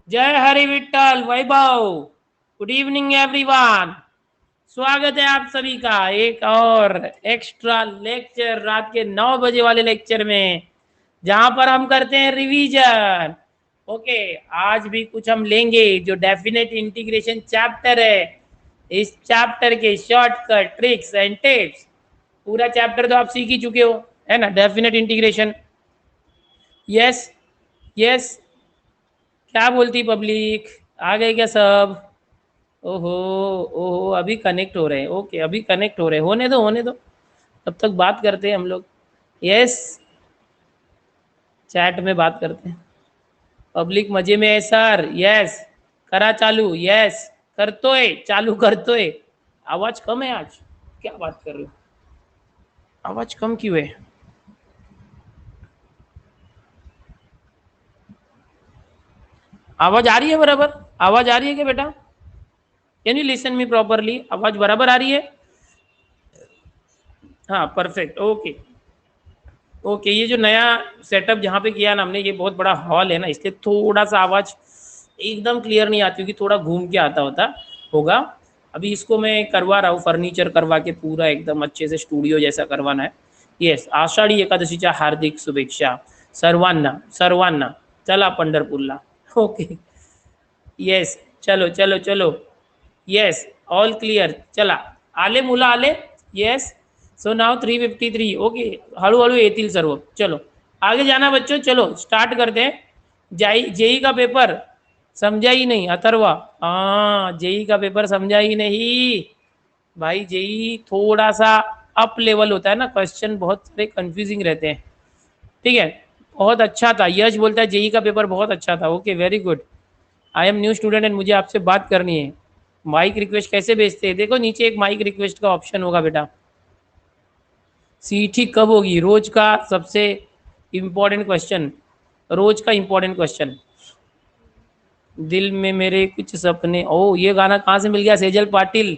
जय Hari Vitthal Vaibhav. Good evening everyone. स्वागत है आप सभी का एक और एक्स्ट्रा लेक्चर रात के 9 बजे वाले लेक्चर में, जहां पर हम करते हैं रिवीजन। ओके, आज भी कुछ हम लेंगे जो डेफिनेट इंटीग्रेशन चैप्टर है। इस चैप्टर के शॉर्टकट ट्रिक्स एंड टिप्स, पूरा चैप्टर तो आप सीख ही चुके हो, है ना। Definite integration, yes yes. क्या बोलती पब्लिक, आ गए क्या सब? ओहो, ओहो, अभी कनेक्ट हो रहे हैं। ओके, अभी कनेक्ट हो रहे हैं, होने दो होने दो, तब तक बात करते हैं हम लोग। यस, चैट में बात करते हैं। पब्लिक मजे में है सर? यस। करा चालू? यस, करतोय, चालू करतोय। आवाज कम है आज, क्या बात कर रहे हो? आवाज कम क्यों है? आवाज आ रही है बराबर? आवाज आ रही है क्या बेटा? Can you listen me properly? आवाज बराबर आ रही है? हाँ, परफेक्ट। ओके ओके, ये जो नया सेटअप जहाँ पे किया ना हमने, ये बहुत बड़ा हॉल है ना, इसलिए थोड़ा सा आवाज़ एकदम क्लियर नहीं आती, क्योंकि थोड़ा घूम के आता होता होगा। अभी इसको मैं करवा रहा हूँ, फर्नीचर करवा के पूरा एकदम अच्छे से स्टूडियो जैसा करवाना है। येस, आषाढी एकादशीच्या हार्दिक शुभेच्छा सर्वांना सर्वांना। चला पंढरपूरला। ओके, येस, चलो चलो चलो। Yes, all clear. चला, आले मुलं आले? येस। So now 353। ओके, हळूहळू येतील सर्व। चलो आगे जाना बच्चों, चलो स्टार्ट करते हैं। जेई का पेपर समझा ही नहीं अथर्वा? हाँ, जेई का पेपर समझा ही नहीं भाई। जेई थोड़ा सा अप लेवल होता है ना, क्वेश्चन बहुत सारे कंफ्यूजिंग रहते हैं। ठीक है, बहुत अच्छा था। यश बोलता है जेई का पेपर बहुत अच्छा था। Okay, very good. I am new student and मुझे आपसे बात करनी है। माइक रिक्वेस्ट कैसे भेजते हैं? देखो नीचे एक माइक रिक्वेस्ट का ऑप्शन होगा बेटा। सीटी कब होगी? रोज का सबसे इम्पोर्टेंट क्वेश्चन, रोज का इम्पोर्टेंट क्वेश्चन। दिल में मेरे कुछ सपने, ओ ये गाना कहाँ से मिल गया? सेजल पाटिल।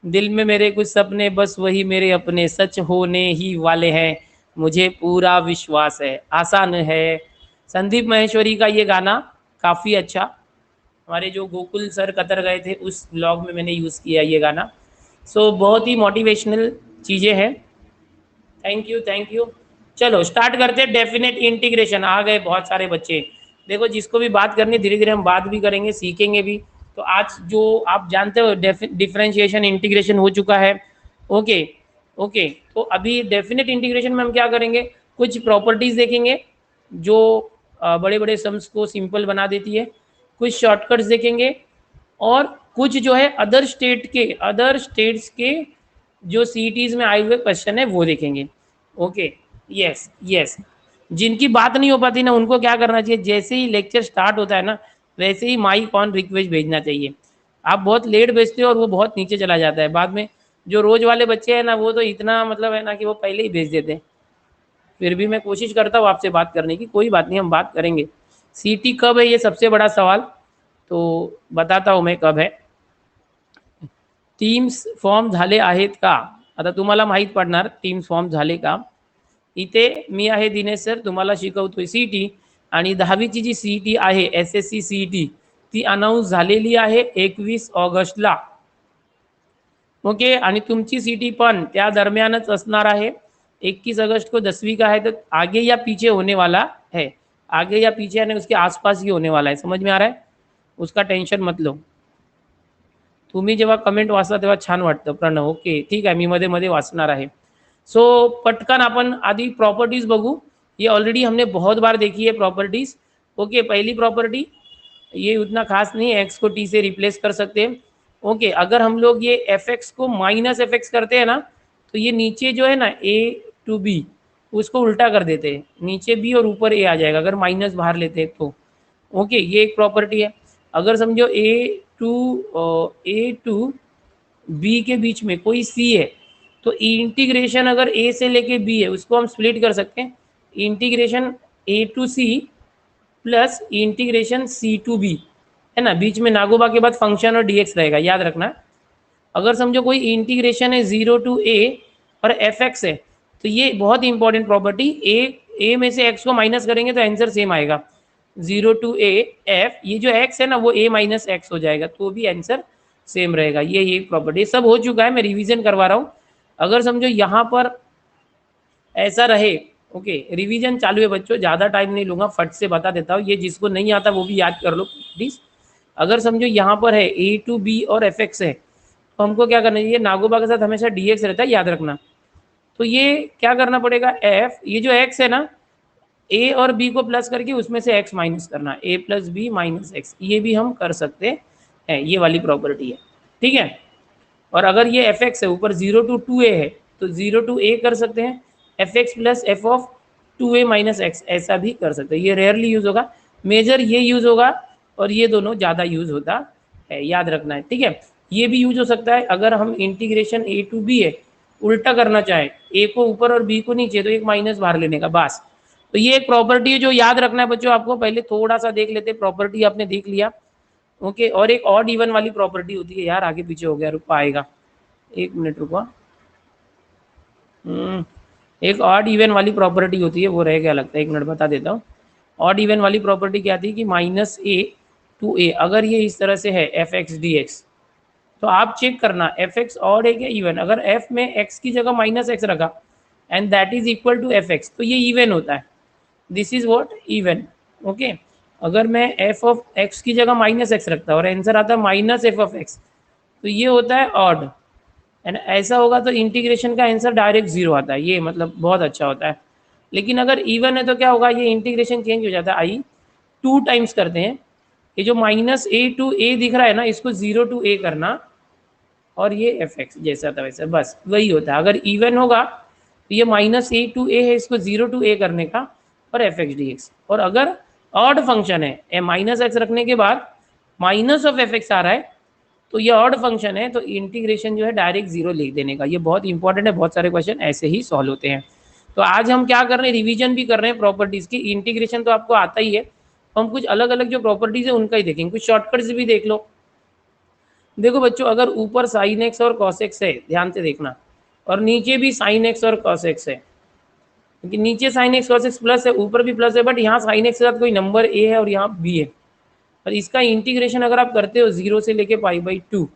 दिल में मेरे कुछ सपने, बस वही मेरे अपने, सच होने ही वाले हैं, मुझे पूरा विश्वास है। आसान है। संदीप महेश्वरी का ये गाना काफ़ी अच्छा, हमारे जो गोकुल सर कतर गए थे उस ब्लॉग में मैंने यूज़ किया ये गाना। सो बहुत ही मोटिवेशनल चीज़ें हैं। Thank you thank you. चलो स्टार्ट करते हैं। डेफिनेट इंटीग्रेशन आ गए बहुत सारे बच्चे। देखो, जिसको भी बात करनी, धीरे धीरे हम बात भी करेंगे, सीखेंगे भी। तो आज जो आप जानते हो डिफरेंशिएशन इंटीग्रेशन हो चुका है। ओके ओके, तो अभी डेफिनेट इंटीग्रेशन में हम क्या करेंगे, कुछ प्रॉपर्टीज़ देखेंगे जो बड़े बड़े सम्स को सिंपल बना देती है, कुछ शॉर्टकट्स देखेंगे, और कुछ जो है अदर स्टेट्स के जो सीटीज में आए हुए क्वेश्चन है वो देखेंगे। Okay, yes yes. जिनकी बात नहीं हो पाती ना, उनको क्या करना चाहिए, जैसे ही लेक्चर स्टार्ट होता है ना, वैसे ही माइक ऑन रिक्वेस्ट भेजना चाहिए। आप बहुत लेट भेजते हो और वो बहुत नीचे चला जाता है बाद में। जो रोज वाले बच्चे हैं ना, वो तो इतना मतलब है ना कि वो पहले ही भेज देते हैं। फिर भी मैं कोशिश करता हूँ आपसे बात करने की, कोई बात नहीं, हम बात करेंगे। सीटी कब है, ये सबसे बड़ा सवाल। तो बताता हूँ मैं कब है। टीम्स फॉर्म झाले आहेत का? आता तुम्हाला माहीत पडणार टीम्स फॉर्म झाले का। इथे मी आहे दिनेश सर, तुम्हाला शिकवतोय सीटी, आणि 10वीची जी सीटी आहे SSC सीटी, ती अनाऊन्स झालेली आहे 21 ऑगस्टला। ओके, आणि तुमची सीटी पण त्या दरम्यानच असणार आहे। 21 अगस्त को 10वीं का है, तो आगे या पीछे होने वाला है। आगे या पीछे यानी उसके आसपास ही होने वाला है, समझ में आ रहा है? उसका टेंशन मत लो। तुम्ही जेव्हा कमेंट वाचता तेव्हा छान वाटतं प्रणव। ओके ठीक आहे, मी मध्ये मध्ये वाचणार आहे। सो पटकन अपन आदि प्रॉपर्टीज बघू। ये ऑलरेडी हमने बहुत बार देखी है प्रॉपर्टीज। ओके, पहली प्रॉपर्टी, ये उतना खास नहीं है, एक्स को टी से रिप्लेस कर सकते हैं। ओके, अगर हम लोग ये एफ एक्स को माइनस एफ एक्स करते हैं ना, तो ये नीचे जो है ना ए टू बी, उसको उल्टा कर देते हैं, नीचे बी और ऊपर ए आ जाएगा अगर माइनस बाहर लेते हैं तो। ओके, ये एक प्रॉपर्टी है। अगर समझो ए टू बी के बीच में कोई सी है, तो इंटीग्रेशन अगर ए से लेके बी है, उसको हम स्प्लिट कर सकते हैं। Integration A to C plus integration C to B, है ना। बीच में नागोबा के बाद फंक्शन और डीएक्स रहेगा, याद रखना। अगर समझो कोई इंटीग्रेशन है 0 to a और एफ एक्स है, तो ये बहुत इंपॉर्टेंट प्रॉपर्टी, ए में से एक्स को माइनस करेंगे तो आंसर सेम आएगा। 0 to a f, ये जो x है ना वो a माइनस एक्स हो जाएगा, तो भी आंसर सेम रहेगा। ये प्रॉपर्टी सब हो चुका है, मैं रिवीजन करवा रहा हूँ। अगर समझो यहाँ पर ऐसा रहे, ओके रिवीजन चालू है बच्चों, ज़्यादा टाइम नहीं लूँगा, फट से बता देता हूँ, ये जिसको नहीं आता वो भी याद कर लो प्लीज़। अगर समझो यहाँ पर है a to b और एफ एक्स है, तो हमको क्या करना चाहिए, नागोबा के साथ हमेशा dx रहता है, याद रखना। तो ये क्या करना पड़ेगा, f ये जो x है ना, a और b को प्लस करके उसमें से x माइनस करना, a plus B minus X, ये भी हम कर सकते हैं, ये वाली प्रॉपर्टी है, ठीक है। और अगर ये एफ एक्स है, ऊपर 0 to 2a है, तो 0 to a कर सकते हैं, F x plus F of 2a minus x, ऐसा भी कर सकते हैं। ये रेयरली यूज होगा, मेजर ये यूज होगा, और ये दोनों ज़्यादा यूज होता है, याद रखना है, ठीक है। ये भी यूज हो सकता है अगर हम इंटीग्रेशन a to b है, उल्टा करना चाहे, a को ऊपर और b को नीचे, तो एक माइनस बाहर लेने का, बस। तो ये एक प्रॉपर्टी है जो याद रखना है बच्चों आपको। पहले थोड़ा सा देख लेते, प्रॉपर्टी आपने देख लिया, ओके। और एक ऑड इवन वाली प्रॉपर्टी होती है, यार आगे पीछे हो गया, रुक पाएगा, एक मिनट रुको। एक ऑड इवन वाली प्रॉपर्टी होती है, वो रह गया लगता है, एक मिनट बता देता हूँ। ऑड इवन वाली प्रॉपर्टी क्या थी कि माइनस a टू a, अगर ये इस तरह से है एफ एक्स डी एक्स, तो आप चेक करना एफ एक्स ऑड है क्या इवन। अगर f में x की जगह माइनस एक्स रखा and that is equal to F X, तो ये इवन होता है, this is what even, okay. अगर मैं f ऑफ x की जगह माइनस एक्स रखता और आंसर आता है माइनस एफ ऑफ एक्स, तो ये होता है ऑड। एंड ऐसा होगा तो इंटीग्रेशन का आंसर डायरेक्ट जीरो आता है, ये मतलब बहुत अच्छा होता है। लेकिन अगर इवन है तो क्या होगा, ये इंटीग्रेशन चेंज हो जाता है, आई 2 टाइम्स करते हैं, ये जो माइनस a टू a दिख रहा है ना, इसको 0 to a करना, और ये एफ एक्स जैसा था वैसा, बस वही होता है। अगर इवन होगा तो ये माइनस a टू a है, इसको 0 to a करने का, और एफ एक्स डी एक्स। और अगर ऑड फंक्शन है, माइनस एक्स रखने के बाद माइनस ऑफ एफ एक्स आ रहा है, तो ये ऑड फंक्शन है, तो इंटीग्रेशन जो है डायरेक्ट जीरो लिख देने का। ये बहुत इंपॉर्टेंट है, बहुत सारे क्वेश्चन ऐसे ही सॉल्व होते हैं। तो आज हम क्या कर रहे हैं, रिवीजन भी कर रहे हैं प्रॉपर्टीज की। इंटीग्रेशन तो आपको आता ही है, तो हम कुछ अलग अलग जो प्रॉपर्टीज है उनका ही देखेंगे, कुछ शॉर्टकट्स भी देख लो। देखो बच्चों, अगर ऊपर साइन एक्स और कॉस एक्स है, ध्यान से देखना, और नीचे भी साइन एक्स और कॉस एक्स है, क्योंकि नीचे sine x cos x plus है, ऊपर भी प्लस है, बट यहाँ साइन एक्स के साथ कोई नंबर ए है और यहाँ बी है, और इसका इंटीग्रेशन अगर आप करते हो 0 से लेके π/2,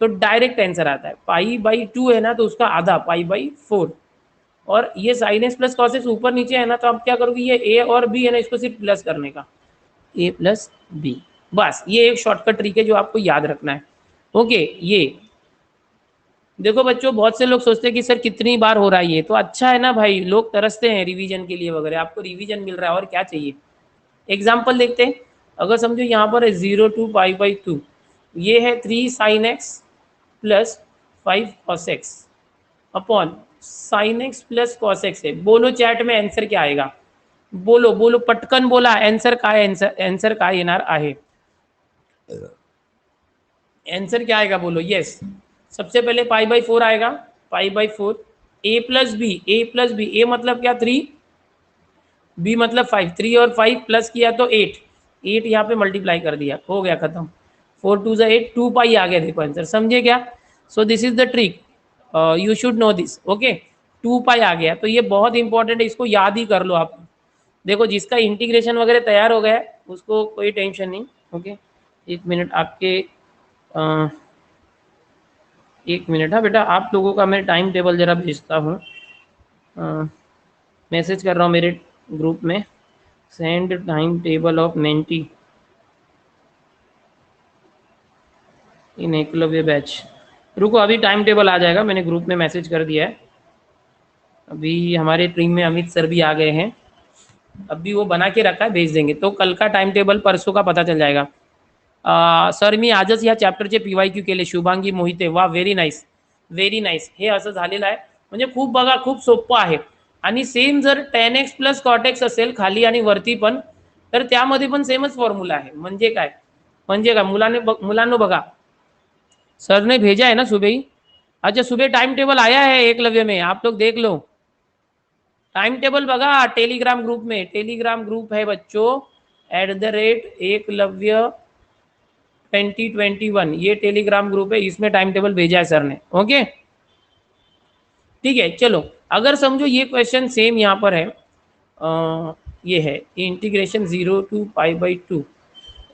तो डायरेक्ट आंसर आता है। π/2 है ना, तो उसका आधा π/4, और ये sine x plus cos x ऊपर नीचे है ना, तो आप क्या करोगे, ये ए और बी है ना, इसको सिर्फ प्लस करने का, ए प्लस बी, बस। ये एक शॉर्टकट ट्रिक है जो आपको याद रखना है, ओके। ये देखो बच्चों, बहुत से लोग सोचते हैं कि सर कितनी बार हो रहा है ये, तो अच्छा है ना भाई, लोग तरसते हैं रिवीजन के लिए वगैरह, आपको रिवीजन मिल रहा है और क्या चाहिए। एग्जाम्पल देखते हैं, अगर समझो यहाँ पर है 0 to π/2, ये है 3 sin x plus 5 cos x upon sin x plus cos x है। बोलो चैट में आंसर क्या आएगा, बोलो बोलो पटकन बोला, आंसर काय, आंसर काय येणार आहे, आंसर क्या आएगा बोलो, यस। सबसे पहले π/4 आएगा, π/4 a plus B, a plus B, a मतलब क्या 3, b मतलब 5, 3 और 5 प्लस किया तो 8, 8 यहाँ पे मल्टीप्लाई कर दिया, हो गया खत्म, 4 2 8, 2 पाई आ गया, देखो आंसर, समझे क्या। So this is the trick, you should know this, okay. 2 पाई आ गया, तो ये बहुत इंपॉर्टेंट है, इसको याद ही कर लो आप। देखो जिसका इंटीग्रेशन वगैरह तैयार हो गया है उसको कोई टेंशन नहीं, ओके। एक मिनट आपके, एक मिनट, हाँ बेटा, आप लोगों का मैं टाइम टेबल जरा भेजता हूँ, मैसेज कर रहा हूँ मेरे ग्रुप में, send time table of mentee in Eklavya batch. रुको अभी टाइम टेबल आ जाएगा, मैंने ग्रुप में मैसेज कर दिया है। अभी हमारे टीम में अमित सर भी आ गए हैं, अभी वो बना के रखा है, भेज देंगे, तो कल का टाइम टेबल परसों का पता चल जाएगा। सर मी आजच या चॅप्टरचे PYQ केले, शुभांगी मोहिते, वा व्हेरी नाईस, व्हेरी नाईस। हे असं झालेलं आहे, म्हणजे खूप बघा, खूप सोपं आहे। आणि सेम जर tan x plus cot x असेल खाली आणि वरती पण, तर त्यामध्ये पण सेमच फॉर्म्यूला आहे। म्हणजे काय, म्हणजे काय, मुलांनो बघा, सर ने भेजा है ना सुबह ही, अच्छा सुबह टाइम टेबल आया है एकलव्य में, आप लोग देख लो टाइम टेबल बघा टेलीग्राम ग्रुप में, टेलीग्राम ग्रुप है बच्चों @एकलव्य 2021, ये टेलीग्राम ग्रुप है, इसमें टाइम टेबल भेजा है सर ने, ओके ठीक है। चलो अगर समझो ये क्वेश्चन सेम यहाँ पर है, ये है इंटीग्रेशन 0 to π/2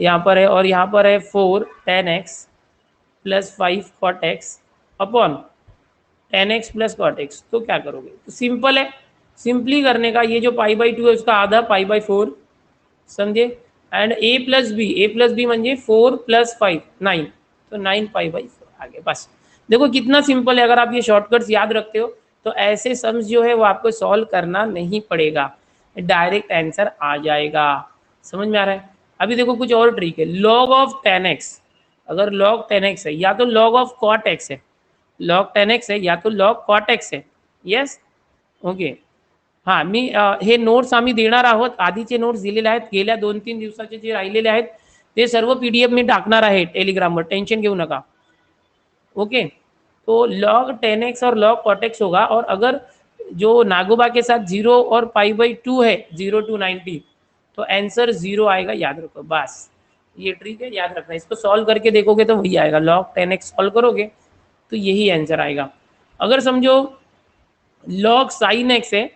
यहाँ पर है, और यहाँ पर है 4 tan x plus 5 cot x upon 10x plus cot x। तो क्या करोगे, तो सिंपल है, सिंपली करने का, ये जो π/2 है उसका आधा π/4, समझे, एंड a+b म्हणजे 4 + 5 9, तो 9π/4 आ गया। बस देखो कितना सिंपल है, अगर आप ये शॉर्टकट्स याद रखते हो तो ऐसे सम्स जो है वो आपको सॉल्व करना नहीं पड़ेगा, डायरेक्ट आंसर आ जाएगा। समझ में आ रहा है। अभी देखो कुछ और ट्रिक है, log ऑफ 10x, अगर log 10x है या तो log ऑफ cot x है, log 10x है या तो log cot x है, यस ओके। हां मी हे नोट्स आम्ही देणार आहोत, आधीचे नोट्स दिलेले आहेत, गेल्या 2-3 दिवसाचे जे राहिलेले आहेत ते सर्व पीडीएफ मी टाकणार आहे टेलिग्रामवर, टेंशन घेऊ नका ओके। तो log 10x और log cot x होगा, और अगर जो नागोबा के साथ 0 और π/2 है 0 to 90, तो आंसर 0 आएगा, याद रखो। बस ये ट्रिक है, याद रखना, इसको सॉल्व करके देखोगे तो वही आएगा, log 10x सॉल्व करोगे तो यही आंसर आएगा। अगर समझो log sin x है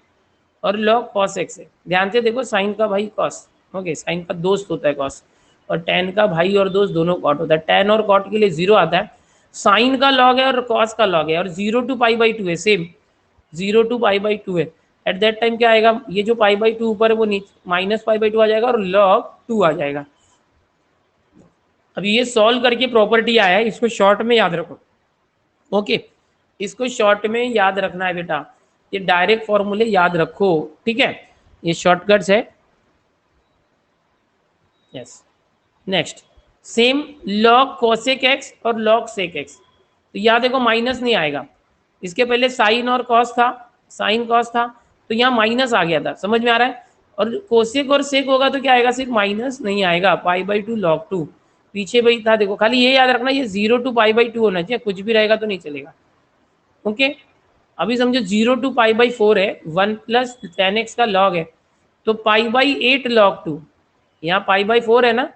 और log cos x है, ध्यान से देखो, साइन का भाई cos, ओके, साइन का दोस्त होता है cos, और tan का भाई और दोस्त दोनों cot होता है, tan और cot के लिए 0 आता है, साइन का log है और cos का log है, और 0 to π/2 है, सेम 0 to π/2 है। एट दैट टाइम क्या आएगा, ये जो π/2 ऊपर है वो नीचे -π/2 आ जाएगा, और log 2 आ जाएगा। अभी ये सॉल्व करके प्रॉपर्टी आया है, इसको शॉर्ट में याद रखो ओके, इसको शॉर्ट में याद रखना है बेटा, ये डायरेक्ट फॉर्मूले याद रखो, ठीक है, ये शॉर्टकट्स है। Yes next, same log cosec x और log sec x, तो यहाँ देखो माइनस नहीं आएगा, इसके पहले साइन और कॉस था, साइन कॉस था, तो यहाँ माइनस आ गया था, समझ में आ रहा है। और कोसेक और सेक होगा तो क्या आएगा, सिर्फ माइनस नहीं आएगा, π/2 log 2 पीछे वही था। देखो खाली ये याद रखना, ये 0 to π/2 होना चाहिए, कुछ भी रहेगा तो नहीं चलेगा ओके। अभी समझो 0 to π/4 है, 1 + tan x का log है, तो π/8 log 2, यहाँ π/4 है ना,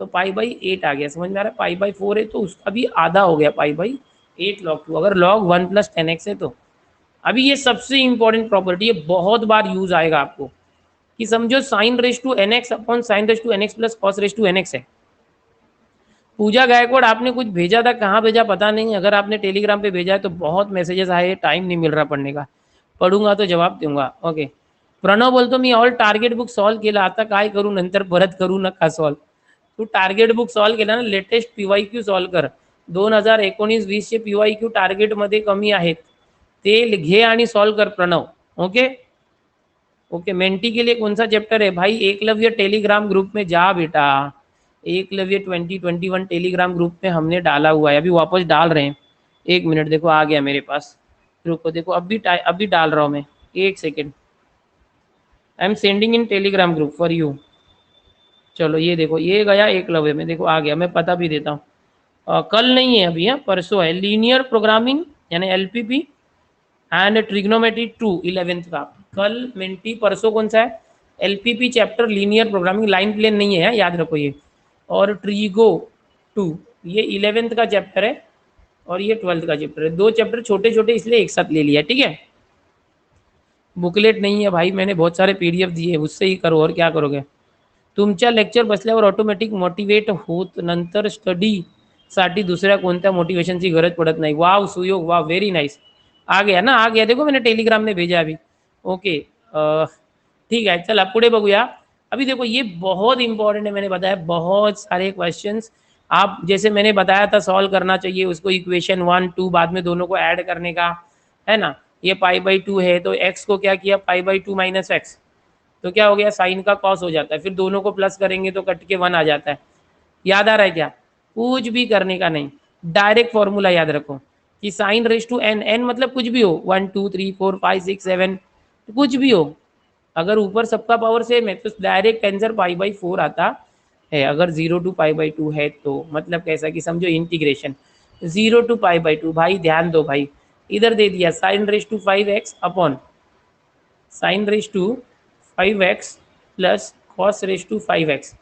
तो π/8 आ गया, समझ में आ रहा है, π/4 है तो उसका भी आधा हो गया, π/8 log 2, अगर log 1 + tan x है तो। अभी ये सबसे इंपॉर्टेंट प्रॉपर्टी है, बहुत बार यूज आएगा आपको, कि समझो sin⁻n x upon sin⁻n x plus cos⁻n x है। पूजा गायकवाड़ आपने कुछ भेजा था, कहाँ भेजा पता नहीं, अगर आपने टेलीग्राम पे भेजा है तो बहुत मैसेजेस आए, टाइम नहीं मिल रहा पढ़ने का, पढ़ूंगा तो जवाब दूंगा ओके। प्रणव बोलतो मी ऑल टार्गेट बुक सॉल्व केला, आता काय करू, नंतर परत करू नका सॉल्व। तू टार्गेट बुक सॉल्व केला ना, लेटेस्ट PYQ सॉल्व कर, 2019-20 चे PYQ टार्गेट मध्ये कमी आहेत, ते घे आणि सॉल्व कर प्रणव ओके ओके। मेंटी के लिए कौन सा चैप्टर है भाई, एकलव्य टेलीग्राम ग्रुप में जा बेटा, एकलव्य 2021 टेलीग्राम ग्रुप में हमने डाला हुआ है, अभी वापस डाल रहे हैं, 1 मिनट, देखो आ गया मेरे पास, रुको देखो अभी डाल रहा हूँ मैं, 1 second, I am sending end Telegram group for you. चलो ये देखो, ये गया एकलव्य में, देखो आ गया, मैं पता भी देता हूँ, कल नहीं है अभी, परसों है, लीनियर प्रोग्रामिंग यानी LPP एंड ट्रिग्नोमेट्री 2 11th का, कल मिनटी, परसों कौन सा है, LPP chapter linear programming, line plane नहीं है याद रखो ये, और ट्रीगो 2 ये 11th का चैप्टर है, और ये 12th का चैप्टर है, 2 चैप्टर छोटे छोटे इसलिए एक साथ ले लिया, ठीक है। बुकलेट नहीं है भाई, मैंने बहुत सारे PDF दिए, उससे ही करो, और क्या करोगे। तुमच्या लेक्चर बसल्यावर ऑटोमॅटिक मोटिवेट होत, नंतर स्टडीसाठी दुसऱ्या कोणत्या मोटिवेशनची गरज पड़त नहीं। वाव सुयोग, वाव वेरी नाइस, आ गया ना, आ गया, देखो मैंने टेलीग्राम में भेजा अभी ओके ठीक है। चल अब पुढे बघूया। अभी देखो ये बहुत इंपॉर्टेंट है, मैंने बताया बहुत सारे क्वेश्चंस आप जैसे मैंने बताया था सॉल्व करना चाहिए, उसको इक्वेशन 1 2 बाद में दोनों को ऐड करने का है ना। ये π/2 है तो x को क्या किया, π/2 - x, तो क्या हो गया, साइन का कॉस हो जाता है, फिर दोनों को प्लस करेंगे तो कट के 1 आ जाता है। याद आ रहा है क्या, कुछ भी करने का नहीं, डायरेक्ट फॉर्मूला याद रखो कि sin⁻n, n मतलब कुछ भी हो, 1 2 3 4 5 6 7 कुछ भी हो, अगर ऊपर सबका पावर सेम है तो डायरेक्ट आंसर π/4 आता है। अगर 0 to π/2 है तो मतलब कैसा कि समझो इंटीग्रेशन 0 to π/2, भाई ध्यान दो भाई, इधर दे दिया sin⁻5x upon sin⁻5x plus cos⁻5x।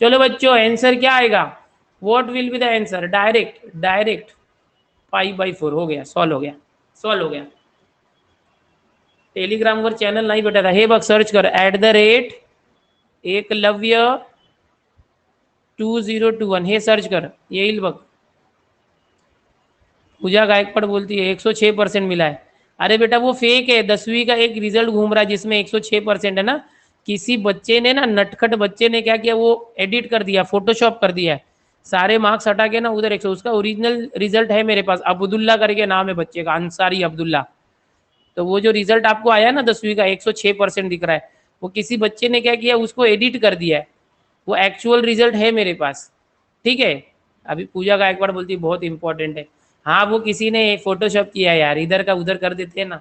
चलो बच्चों आंसर क्या आएगा, what will be the answer, direct π/4 हो गया, सॉल्व हो गया, सॉल्व हो गया। टेलीग्राम वर चॅनल नाही भेटत, हे बघ सर्च कर @ एकलव्य 2021 हे सर्च कर, येईल बघ. पूजा गायकवाड़ बोलती है 106% मिला है. अरे बेटा वो फेक है. 10वीं का एक रिजल्ट घूम रहा है जिसमें 106% है ना. किसी बच्चे ने ना, नटखट बच्चे ने क्या किया, वो एडिट कर दिया, फोटोशॉप कर दिया है, सारे मार्क्स हटा के ना उधर 100. उसका ओरिजिनल रिजल्ट है मेरे पास, अब्दुल्ला करके नाम है बच्चे का, अंसारी अब्दुल्ला. तो वो जो रिजल्ट आपको आया ना 10वीं का 106% दिख रहा है, वो किसी बच्चे ने क्या किया, उसको एडिट कर दिया है. वो एक्चुअल रिजल्ट है मेरे पास. ठीक है. अभी पूजा गायकवाड़ बोलती है बहुत इंपॉर्टेंट है. हाँ वो किसी ने फोटोशॉप किया है यार, इधर का उधर कर देते हैं ना.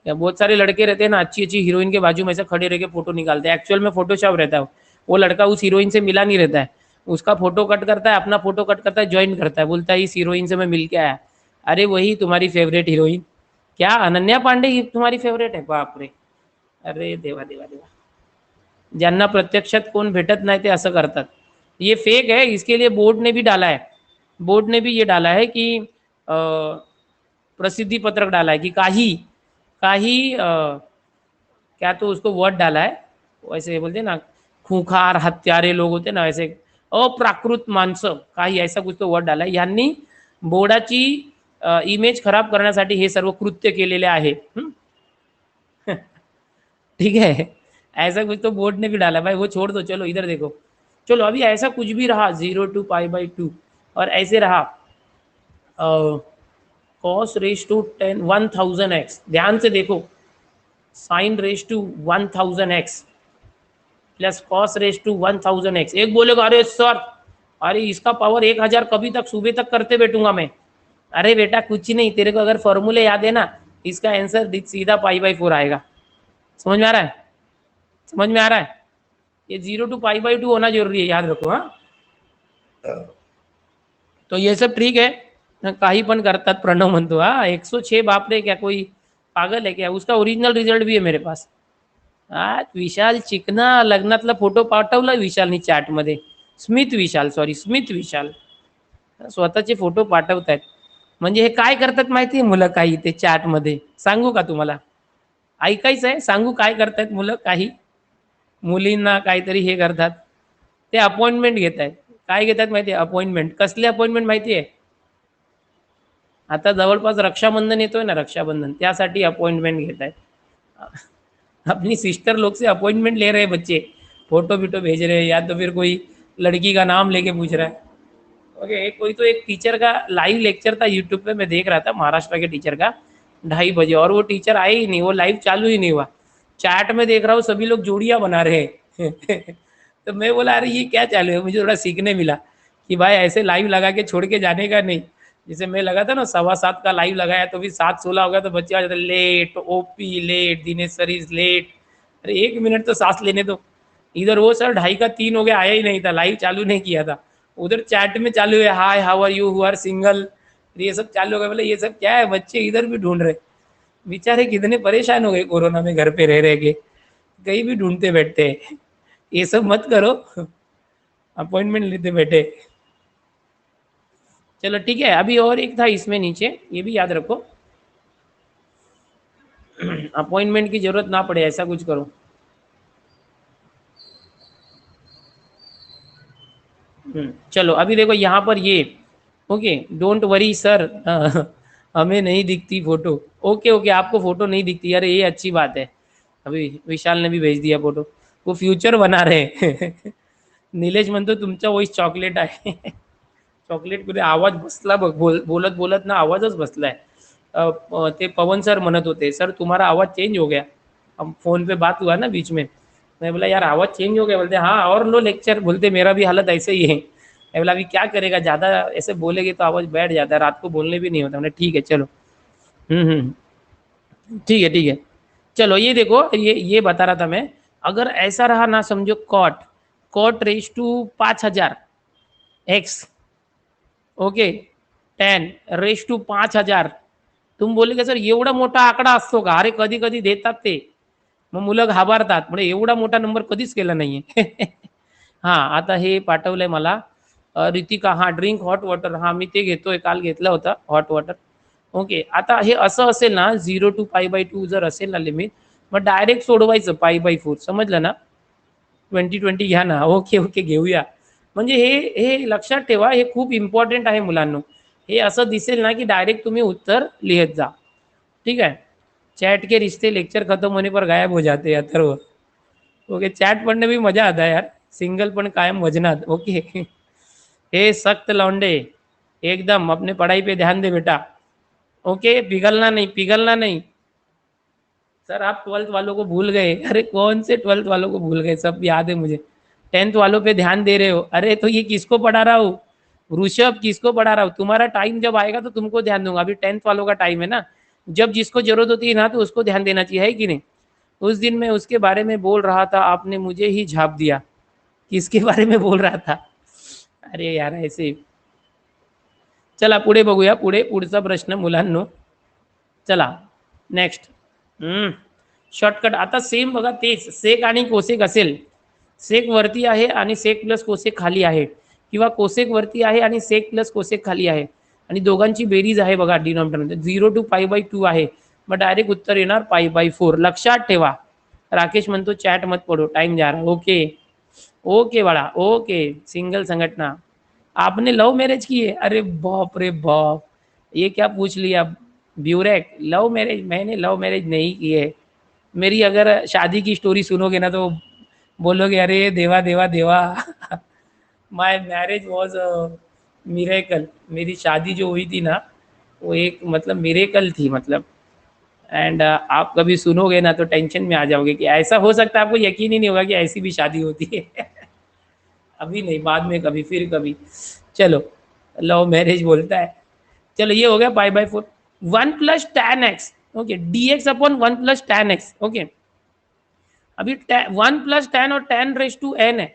या बहुत सारे लड़के रहते हैं ना, अच्छी अच्छी हीरोइन के बाजू में से खड़े रह के फोटो निकालते हैं, एक्चुअल में फोटोशॉप रहता है. वो लड़का उस हीरोइन से मिला नहीं रहता है, उसका फोटो कट करता है, अपना फोटो कट करता है, ज्वाइन करता है, बोलता है इस हीरोइन से मैं मिल के आया. अरे वही तुम्हारी फेवरेट हीरोइन. क्या अनन्या पांडे तुम्हारी फेवरेट है? बाप रे. अरे देवा देवा देवा. ज्यांना प्रत्यक्षात कोण भेटत नाही ते असं करतात. ये फेक है. इसके लिए बोर्ड ने भी डाला है, बोर्ड ने भी ये डाला है कि प्रसिद्धि पत्रक डाला है कि काही काही क्या तो उसको वर्ड डाला है, वैसे बोलते ना, खूंखार हत्यारे लोग होते ना, वैसे अप्राकृत माणसं काही ऐसा कुछ तो वर्ड डाला आहे. यांनी बोर्डाची इमेज खराब करण्यासाठी हे सर्व कृत्य केलेले आहे. ठीक है. ऐसा कुछ तो बोर्ड ने भी डाला भाई, वो छोड़ दो. चलो इधर देखो. चलो अभी ऐसा कुछ भी रहा 0 to π/2 और ऐसे रहा cos रेज टू 1000x. ध्यान से देखो, sine raise to 1000x plus cos raise to 1000x. एक बोलेगा अरे सर, अरे इसका पावर 1000 कभी तक सुबह तक करते बैठूंगा मैं. अरे बेटा कुछ नहीं, तेरे को अगर फॉर्मूले याद है ना, इसका आंसर सीधा π/4 आएगा. समझ में आ रहा है? समझ में आ रहा है? ये 0 to π/2 होना जरूरी है, याद रखो. हाँ तो ये सब ठीक है. काही पण करतात प्रणव म्हणतो. हा 106 बाप रे, क्या कोई पागल है क्या? उसका ओरिजिनल रिजल्ट भी है मेरे पास. आज विशाल चिकना लग्नातला फोटो पाठवला विशालनी चॅटमध्ये. स्मित विशाल, सॉरी स्मित विशाल, स्वतःचे फोटो पाठवतायत. म्हणजे हे काय करतात माहिती आहे मुलं काही ते चॅटमध्ये? सांगू का तुम्हाला? ऐकायचं आहे? सांगू काय करतायत मुलं? काही मुलींना काहीतरी हे करतात, ते अपॉइंटमेंट घेत आहेत. काय घेतात माहिती आहे? अपॉइंटमेंट. कसली अपॉइंटमेंट माहिती आहे? आता जवळपास रक्षाबंधन येतोय ना, रक्षाबंधन, त्यासाठी अपॉइंटमेंट घेत आहेत. अपनी सिस्टर लोग से अपॉइंटमेंट ले रहे हैं बच्चे, फोटो वीटो भेज रहे हैं, या तो फिर कोई लड़की का नाम लेके पूछ रहा है. ओके. कोई तो एक टीचर का लाइव लेक्चर था यूट्यूब पे, मैं देख रहा था, महाराष्ट्र के टीचर का, 2:30 बजे, और वो टीचर आए ही नहीं, वो लाइव चालू ही नहीं हुआ. चैट में देख रहा हूँ सभी लोग जोड़ियाँ बना रहे हैं. तो मैं बोला अरे ये क्या चालू है? मुझे थोड़ा सीखने मिला कि भाई ऐसे लाइव लगा के छोड़ के जाने का नहीं. जैसे मैं लगा था ना 7:15 का लाइव लगाया, तो भी 7:16 हो गया तो बच्चे आ जाते late, OP late, Dineshwar is late. अरे 1 मिनट तो सांस लेने दो. इधर वो सर 2:30 का 3 हो गया, आया ही नहीं था, लाइव चालू नहीं किया था. उधर चैट में चालू है, hi how are you, who are single, ये सब चालू हो गया. बोले ये सब क्या है? बच्चे इधर भी ढूंढ रहे. बेचारे कितने परेशान हो गए कोरोना में, घर पे रह रह के कहीं भी ढूंढते बैठते हैं. ये सब मत करो, अपॉइंटमेंट लेते बैठे. चलो ठीक है. अभी और एक था इसमें नीचे, ये भी याद रखो, अपॉइंटमेंट की जरूरत ना पड़े, ऐसा कुछ करो. चलो अभी देखो यहाँ पर ये, ओके, डोंट वरी सर, हमें नहीं दिखती फोटो. ओके ओके, आपको फोटो नहीं दिखती, अरे ये अच्छी बात है. अभी विशाल ने भी भेज दिया फोटो, वो फ्यूचर बना रहे हैं. निलेश म्हणतो तुमचा वॉइस चॉकलेट आहे. चॉकलेट कुठे? आवाज बसला बघ, बोलत बोलत ना आवाजच बसलाय. ते पवन सर म्हणत होते सर तुम्हारा आवाज चेंज हो गया. हम फोन पे बात हुआ ना बीच में, मैं बोला यार आवाज़ चेंज हो गया. बोलते हाँ और लो लेक्चर. बोलते मेरा भी हालत ऐसे ही है. मैं बोला अभी क्या करेगा, ज़्यादा ऐसे बोलेगे तो आवाज़ बैठ जाता है, रात को बोलने भी नहीं होता. मैंने ठीक है चलो. ठीक है ठीक है. चलो ये देखो, ये बता रहा था मैं, अगर ऐसा रहा ना, समझो cot raise to 5000 X, okay, 10 raise to 5000. तुम बोलले सर एवढा मोठा आकडा असतो का? अरे कधी कधी देतात ते, मग मुलं घाबरतात. म्हणजे एवढा मोठा नंबर कधीच केला नाहीये. हा आता हे पाठवलंय मला रितिका. हा ड्रिंक हॉट वॉटर, हा मी ते घेतोय, काल घेतला होता हॉट वॉटर. ओके. आता हे असं असेल ना 0 to π/2 जर असेल ना लिमिट, मग डायरेक्ट सोडवायचं π/4. समजलं ना? 2020 घ्या ना. ओके ओके घेऊया. म्हणजे हे हे लक्षात ठेवा, हे खूप इम्पॉर्टंट आहे मुलांनो. हे असं दिसेल ना की डायरेक्ट तुम्ही उत्तर लिहत जा. ठीक है. चैट के रिश्ते लेक्चर खत्म होने पर गायब हो जाते हैं अथर्व. ओके, चैट पढ़ने में मजा आता है यार. सिंगल पण कायम वजनात. ओके. हे सख्त लौंडे, एकदम अपने पढ़ाई पे ध्यान दे बेटा. ओके, पिघलना नहीं, पिघलना नहीं. सर आप 12th वालों को भूल गए. अरे कौन से 12th वालों को भूल गए, सब याद है मुझे. 10th वालों पे ध्यान दे रहे हो. अरे तो ये किसको पढ़ा रहा हूँ, ऋषभ, किसको पढ़ा रहा हूँ. तुम्हारा टाइम जब आएगा तो तुमको ध्यान दूंगा. अभी 10th वालों का टाइम है ना. जब जिसको जरूरत होती है ना तो उसको ध्यान देना चाहिए, है कि नहीं. उस दिन मैं उसके बारे में बोल रहा था, आपने मुझे ही झाप दिया. किसके बारे में बोल रहा था. अरे यार ऐसे. चला पुढे बघूया. पुढचा प्रश्न मुलांनो. चला नेक्स्ट. शॉर्टकट. आता सेम बघा तेच. सेक आणि कोसेक असेल, सेक वरती आहे आणि सेक प्लस कोसेक खाली आहे, किंवा कोसेक वरती आहे आणि सेक प्लस कोसेक खाली आहे, आणि दोघांची बेरीज आहे बघा डिनॉमिनेटर 0 to π/2 आहे, मग डायरेक्ट उत्तर येणार π/4. लक्षात ठेवा. राकेश म्हणतो चॅट मत पडो, टाइम जा रहा. ओके ओके बाळा, ओके. सिंगल संगठना. आपने लव मैरिज की है. अरे बाप रे बाप, ये क्या पूछ लिया. ब्यूरेक, लव मैरिज. मैंने लव मैरिज नहीं की है. मेरी अगर शादी की स्टोरी सुनोगे ना तो बोलोगे अरे देवा देवा देवा. My marriage was miracle. मेरी शादी जो हुई थी ना वो एक मतलब मिरेकल थी मतलब. एंड आप कभी सुनोगे ना तो टेंशन में आ जाओगे कि ऐसा हो सकता है. आपको यकीन ही नहीं होगा कि ऐसी भी शादी होती है. अभी नहीं, बाद में कभी, फिर कभी. चलो, लव मैरिज बोलता है. चलो ये हो गया π/4. 1 + tan x. Okay, dx upon 1 + tan x. Okay, अभी 1 + tan और tan⁻n है,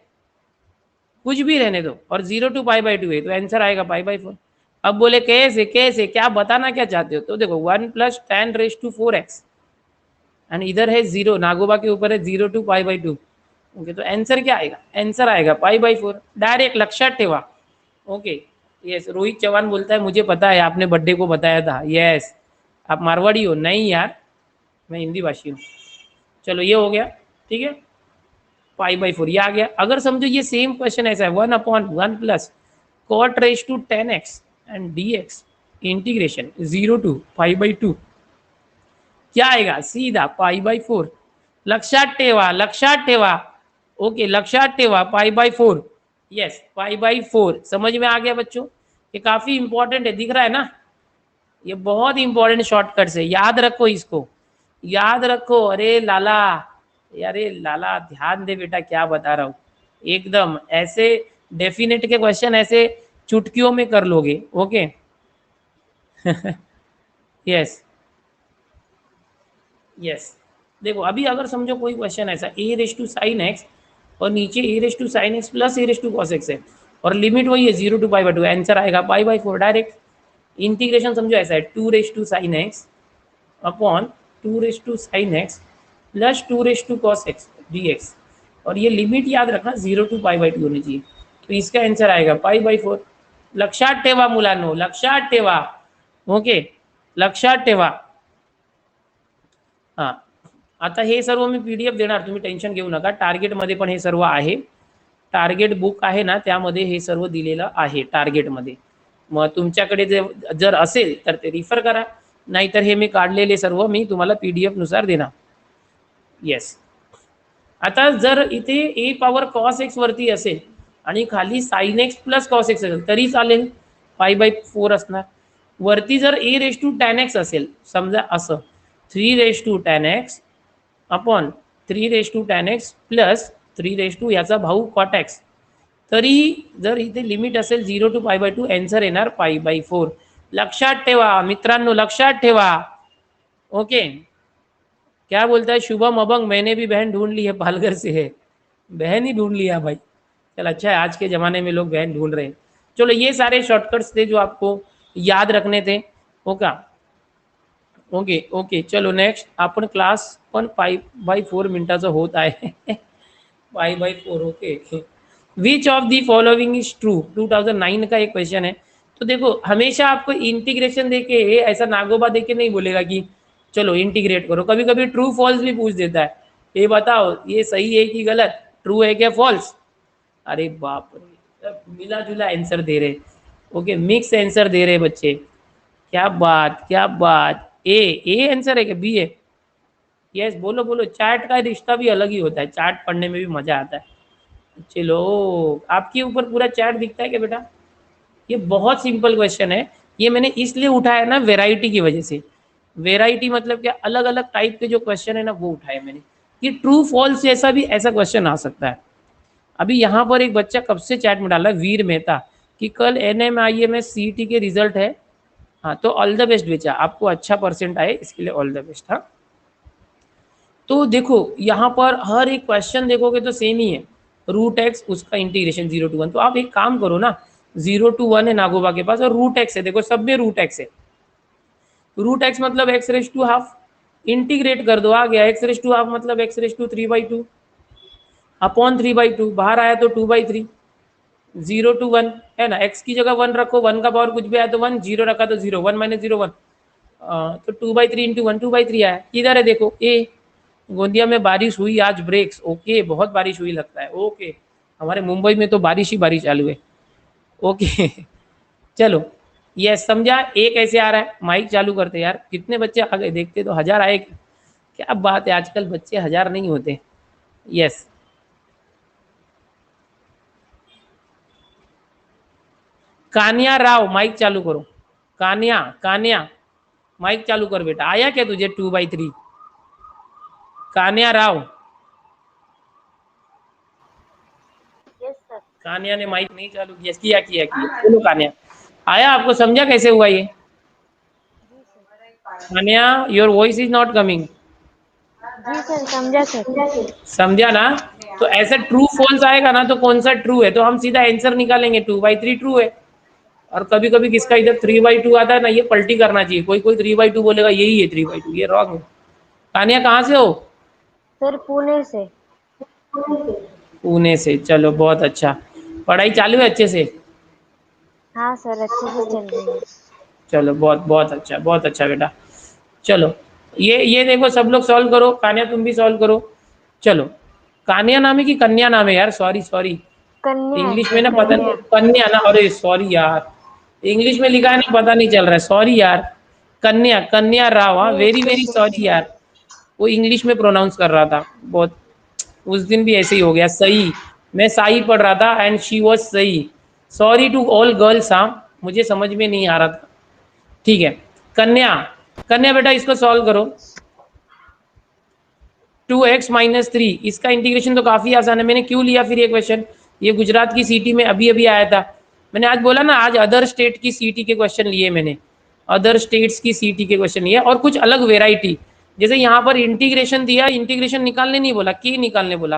कुछ भी रहने दो, और 0 to π/2 है, तो आंसर आएगा π/4. अब बोले कैसे कैसे, क्या बताना क्या चाहते हो. तो देखो 1 + tan⁻4x एंड इधर है 0, नागोबा के ऊपर है 0 to π/2. ओके, तो आंसर क्या आएगा. आंसर आएगा π/4. डायरेक्ट लक्षात ठेवा. ओके. यस, रोहित चौहान बोलता है मुझे पता है, आपने बर्थडे को बताया था. यस. आप मारवाड़ी हो. नहीं यार, मैं हिंदी भाषी हूँ. चलो ये हो गया. ठीक है, π/4 ये आ गया. अगर समझो ये सेम क्वेश्चन ऐसा है, 1/1 + cot⁻10x and dx integration 0 to π/2, क्या आएगा. सीधा π/4. लक्षात ठेवा, लक्षात ठेवा. ओके, लक्षात ठेवा π/4. यस, π/4. समझ में आ गया बच्चों. ये काफी इंपॉर्टेंट है, दिख रहा है ना. ये बहुत इंपॉर्टेंट शॉर्टकट है, याद रखो इसको, याद रखो. अरे लाला, अरे लाला ध्यान दे बेटा, क्या बता रहा हूँ. एकदम ऐसे डेफिनेट के क्वेश्चन ऐसे चुटकियों में कर लोगे. ओके. Yes yes. देखो अभी अगर समझो कोई क्वेश्चन ऐसा a⁻sin x और नीचे a⁻sin x + a⁻cos x है, और लिमिट वही है 0 to π/2, आंसर आएगा π/4. डायरेक्ट इंटीग्रेशन समझो ऐसा है 2⁻sin x upon 2⁻sin x + 2⁻cos x dx, और ये लिमिट याद रखना 0 to π/2 होनी चाहिए, तो इसका आंसर आएगा π/4. लक्षात ठेवा मुलांनो, लक्षात ठेवा. ओके, लक्षात ठेवा. हां, आता हे सर्व मी PDF देणार, तुम्ही टेन्शन घेऊ नका. टार्गेटमध्ये पण हे सर्व आहे. टार्गेट बुक आहे ना, त्यामध्ये हे सर्व दिलेलं आहे टार्गेटमध्ये. मग तुमच्याकडे जर असेल तर ते रिफर करा, नाहीतर हे मी काढलेले सर्व मी तुम्हाला PDF नुसार देणार. येस. आता जर इथे a⁻cos x वरती असेल आणि खाली sin x + cos x असेल तरी चालेल, π/4 असणार. वरती जर a⁻tan x असेल, समजा असं 3⁻tan x upon 3⁻tan x + 3 याचा भाऊ cot x, तरी जर इथे लिमिट असेल 0 to π/2, आन्सर येणार π/4. लक्षात ठेवा मित्रांनो, लक्षात ठेवा. ओके. क्या बोलता है शुभम अबंग, मैंने भी बहन ढूंढ ली है, पालघर से है. बहन ही ढूंढ लिया भाई. चल अच्छा है, आज के ज़माने में लोग बहन ढूंढ रहे हैं. चलो ये सारे शॉर्टकट्स थे जो आपको याद रखने थे. Okay okay okay. चलो नेक्स्ट. आपण क्लास पण 5/4 मिनिटाचा होत आहे. 5/4. Okay. Which of the following is true. 2009 का एक क्वेश्चन है. तो देखो हमेशा आपको इंटीग्रेशन देके ऐसा नागोबा देके नहीं बोलेगा कि चलो इंटीग्रेट करो. कभी कभी ट्रू फॉल्स भी पूछ देता है, ये बताओ ये सही है कि गलत. ट्रू है क्या फॉल्स? अरे बाप रे, मिला जुला आंसर दे रहे। ओके, मिक्स आंसर दे रहे बच्चे। क्या बात, क्या बात। ए आंसर है क्या, बी है? यस, बोलो बोलो। चार्ट का रिश्ता भी अलग ही होता है, चार्ट पढ़ने में भी मजा आता है। चलो, आपके ऊपर पूरा चार्ट दिखता है क्या बेटा? ये बहुत सिंपल क्वेश्चन है। ये मैंने इसलिए उठाया ना वेराइटी की वजह से। वेराइटी मतलब क्या, अलग अलग टाइप के जो क्वेश्चन है ना वो उठाए मैंने। ये ट्रू फॉल्स जैसा भी ऐसा क्वेश्चन आ सकता है। अभी यहाँ पर एक बच्चा कब से चैट में डाला, वीर मेहता, कि कल NMIMS CET के रिजल्ट है। हाँ, तो ऑल द बेस्ट बेचा, आपको अच्छा परसेंट आए इसके लिए ऑल द बेस्ट। हाँ, तो देखो यहाँ पर हर एक क्वेश्चन देखोगे तो सेम ही है। रूट एक्स उसका इंटीग्रेशन 0 to 1, तो आप एक काम करो ना, 0 to 1 है नागोबा के पास और रूट एक्स है, देखो सब में रूट एक्स है। रूट एक्स मतलब x⁻², इंटीग्रेट कर दो, आ गया x⁻² मतलब x⁻³ अपॉन 3/2, बाहर आया तो 2/3। 0 to 1 है ना, x की जगह 1 रखो, 1 का पावर कुछ भी आया तो 1, 0 रखा तो 0, 1 - 0 1, तो 2/3 इंटू 1 2/3 आया। किधर है देखो, ए। गोंदिया में बारिश हुई आज, ब्रेक्स। ओके, बहुत बारिश हुई लगता है। ओके, हमारे मुंबई में तो बारिश ही बारिश चालू है। ओके चलो, ये समझा। ए कैसे आ रहा है, माइक चालू करते यार, कितने बच्चे आ गए देखते तो 1000 आए। क्या बात है, आजकल बच्चे 1000 नहीं होते। यस, कान्या राव, माइक चालू करो। कान्या, कान्या, माइक चालू कर बेटा। आया क्या तुझे 2/3? कान्या राव। Yes sir. कान्या ने माइक नहीं चालू किया, किया किया किया। बोलो कान्या, आया आपको, समझा कैसे हुआ ये? जी sir. Kanya, your voice is not coming. जी सर, समझा सर। समझा ना? तो ऐसे ट्रू फॉल्स आएगा ना, तो कौन सा ट्रू है तो हम सीधा आंसर निकालेंगे, 2/3 ट्रू है। और कभी कभी किसका इधर 3/2 आता है ना, ये पलटी करना चाहिए। कोई कोई 3/2 बोलेगा, यही है 3/2, ये रॉन्ग है। कान्या कहाँ से हो? सर पुणे से। पुणे से, चलो बहुत अच्छा। पढ़ाई चालू है अच्छे से? हाँ सर, अच्छे से चल रही है। चलो, बहुत बहुत अच्छा, बहुत अच्छा बेटा। चलो, ये देखो सब लोग सॉल्व करो। कान्या तुम भी सॉल्व करो। चलो, कान्या नाम है कि कन्या नाम है यार? सॉरी सॉरी, कन्या है इंग्लिश में सर, ना पता नहीं, कन्या। कन्या ना, अरे सॉरी यार, इंग्लिश में लिखा है ना, पता नहीं चल रहा है, सॉरी यार। कन्या, कन्या राव, हाँ, नहीं वेरी सर। वेरी सॉरी यार। वो इंग्लिश में प्रोनाउंस कर रहा था बहुत, उस दिन भी ऐसे ही हो गया। सही, मैं साई पढ़ रहा था एंड शी वॉज सही। सॉरी टू ऑल गर्ल्स, हाँ, मुझे समझ में नहीं आ रहा था। ठीक है, कन्या, कन्या बेटा इसको सॉल्व करो। 2x - 3, इसका इंटीग्रेशन तो काफी आसान है। मैंने क्यों लिया फिर ये क्वेश्चन, ये गुजरात की सीटी में अभी अभी आया था। मैंने आज बोला ना, आज अदर स्टेट की सीटी के क्वेश्चन लिए मैंने, अदर स्टेट्स की सीटी के क्वेश्चन लिए, और कुछ अलग वेराइटी। जैसे यहाँ पर इंटीग्रेशन दिया, इंटीग्रेशन निकालने नहीं बोला, की निकालने बोला,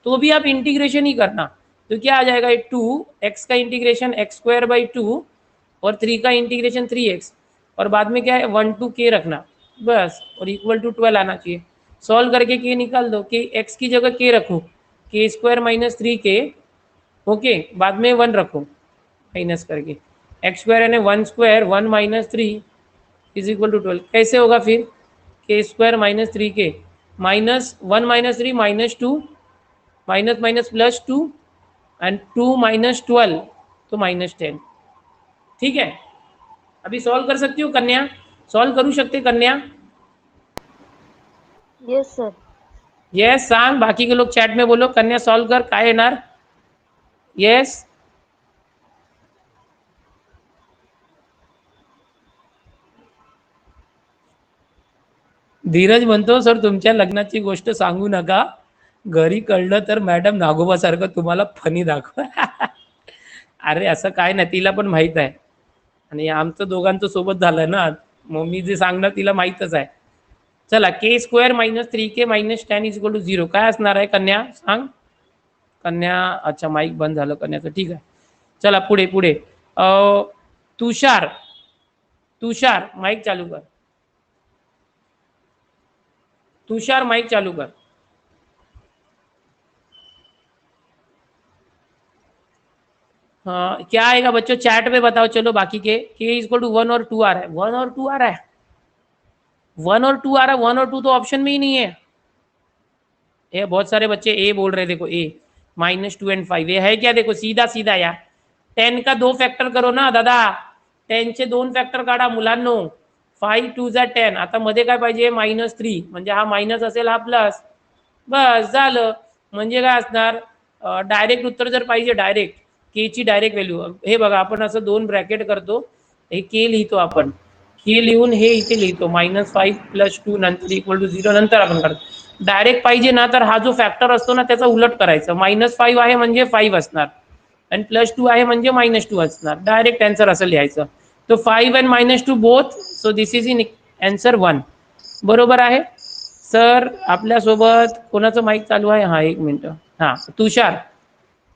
तो भी आप इंटीग्रेशन ही करना। तो क्या आ जाएगा, 2x का इंटीग्रेशन x²/2 और 3 का इंटीग्रेशन 3x, और बाद में क्या है 1 to k रखना बस, और इक्वल टू 12 आना चाहिए। सॉल्व करके के निकाल दो, कि एक्स की जगह के रखो, k² - 3k। ओके, बाद में 1 रखो माइनस करके, x² यानी 1² 1 - 3 इज इक्वल टू 12। कैसे होगा फिर, k² - 3k, -1 - 3 -2, minus minus +2 and 2 - 12 तो -10। ठीक है, अभी सॉल्व कर सकती हो कन्या, सॉल्व करू शकते कन्या? Yes sir. येस सांग, बाकी के लोग चैट में बोलो कन्या सॉल्व कर, काय येणार? येस, धीरज म्हणतो सर तुमच्या लग्नाची गोष्ट सांगू नका, घरी कळलं तर मॅडम नागोबासारखं तुम्हाला फनी दाखव अरे असं काय नाही, तिला पण माहित आहे, आणि आमचं दोघांचं सोबत झालं ना, मग मी जे सांगणार तिला माहीतच आहे। चला, k² - 3k - 10 is equal to 0 काय असणार आहे कन्या, सांग कन्या। अच्छा, माईक बंद झालं कन्याचं, ठीक आहे। चला पुढे पुढे, तुषार, तुषार माईक चालू कर, तुषार माइक चालू कर। हाँ, क्या आएगा बच्चों चैट में बताओ, चलो बाकी के इज इक्वल टू 1 और 2 आ रहा है, 1 और 2 आ रहा है, 1 और 2 आ रहा है, 1 और 2 तो ऑप्शन में ही नहीं है। ये बहुत सारे बच्चे ए बोल रहे, देखो ए -2 and 5 ये है क्या, देखो सीधा सीधा यार 10 का 2 फॅक्टर करो ना दादा, 10 चे 2 फॅक्टर काढा मुलांनो, 5 2 जा 10, आता मध्ये काय पाहिजे -3, म्हणजे हा मायनस असेल हा प्लस, बस झालं. म्हणजे काय असणार, डायरेक्ट उत्तर जर पाहिजे डायरेक्ट के ची डायरेक्ट व्हॅल्यू, हे बघा आपण असं 2 ब्रॅकेट करतो, हे के लिहितो आपण, के लिहून हे इथे लिहितो -5 + 2 नंतर =0, नंतर आपण करतो. डायरेक्ट पाहिजे ना तर हा जो फॅक्टर असतो ना त्याचा उलट करायचं, -5 आहे म्हणजे 5 असणार आणि +2 आहे म्हणजे -2 असणार, डायरेक्ट आन्सर असं लिहायचं. तो 5 and -2 both, so this is in answer 1. बरोबर आहे सर. आपल्यासोबत कोणाचं माईक चालू आहे, हा एक मिनिट, हा तुषार,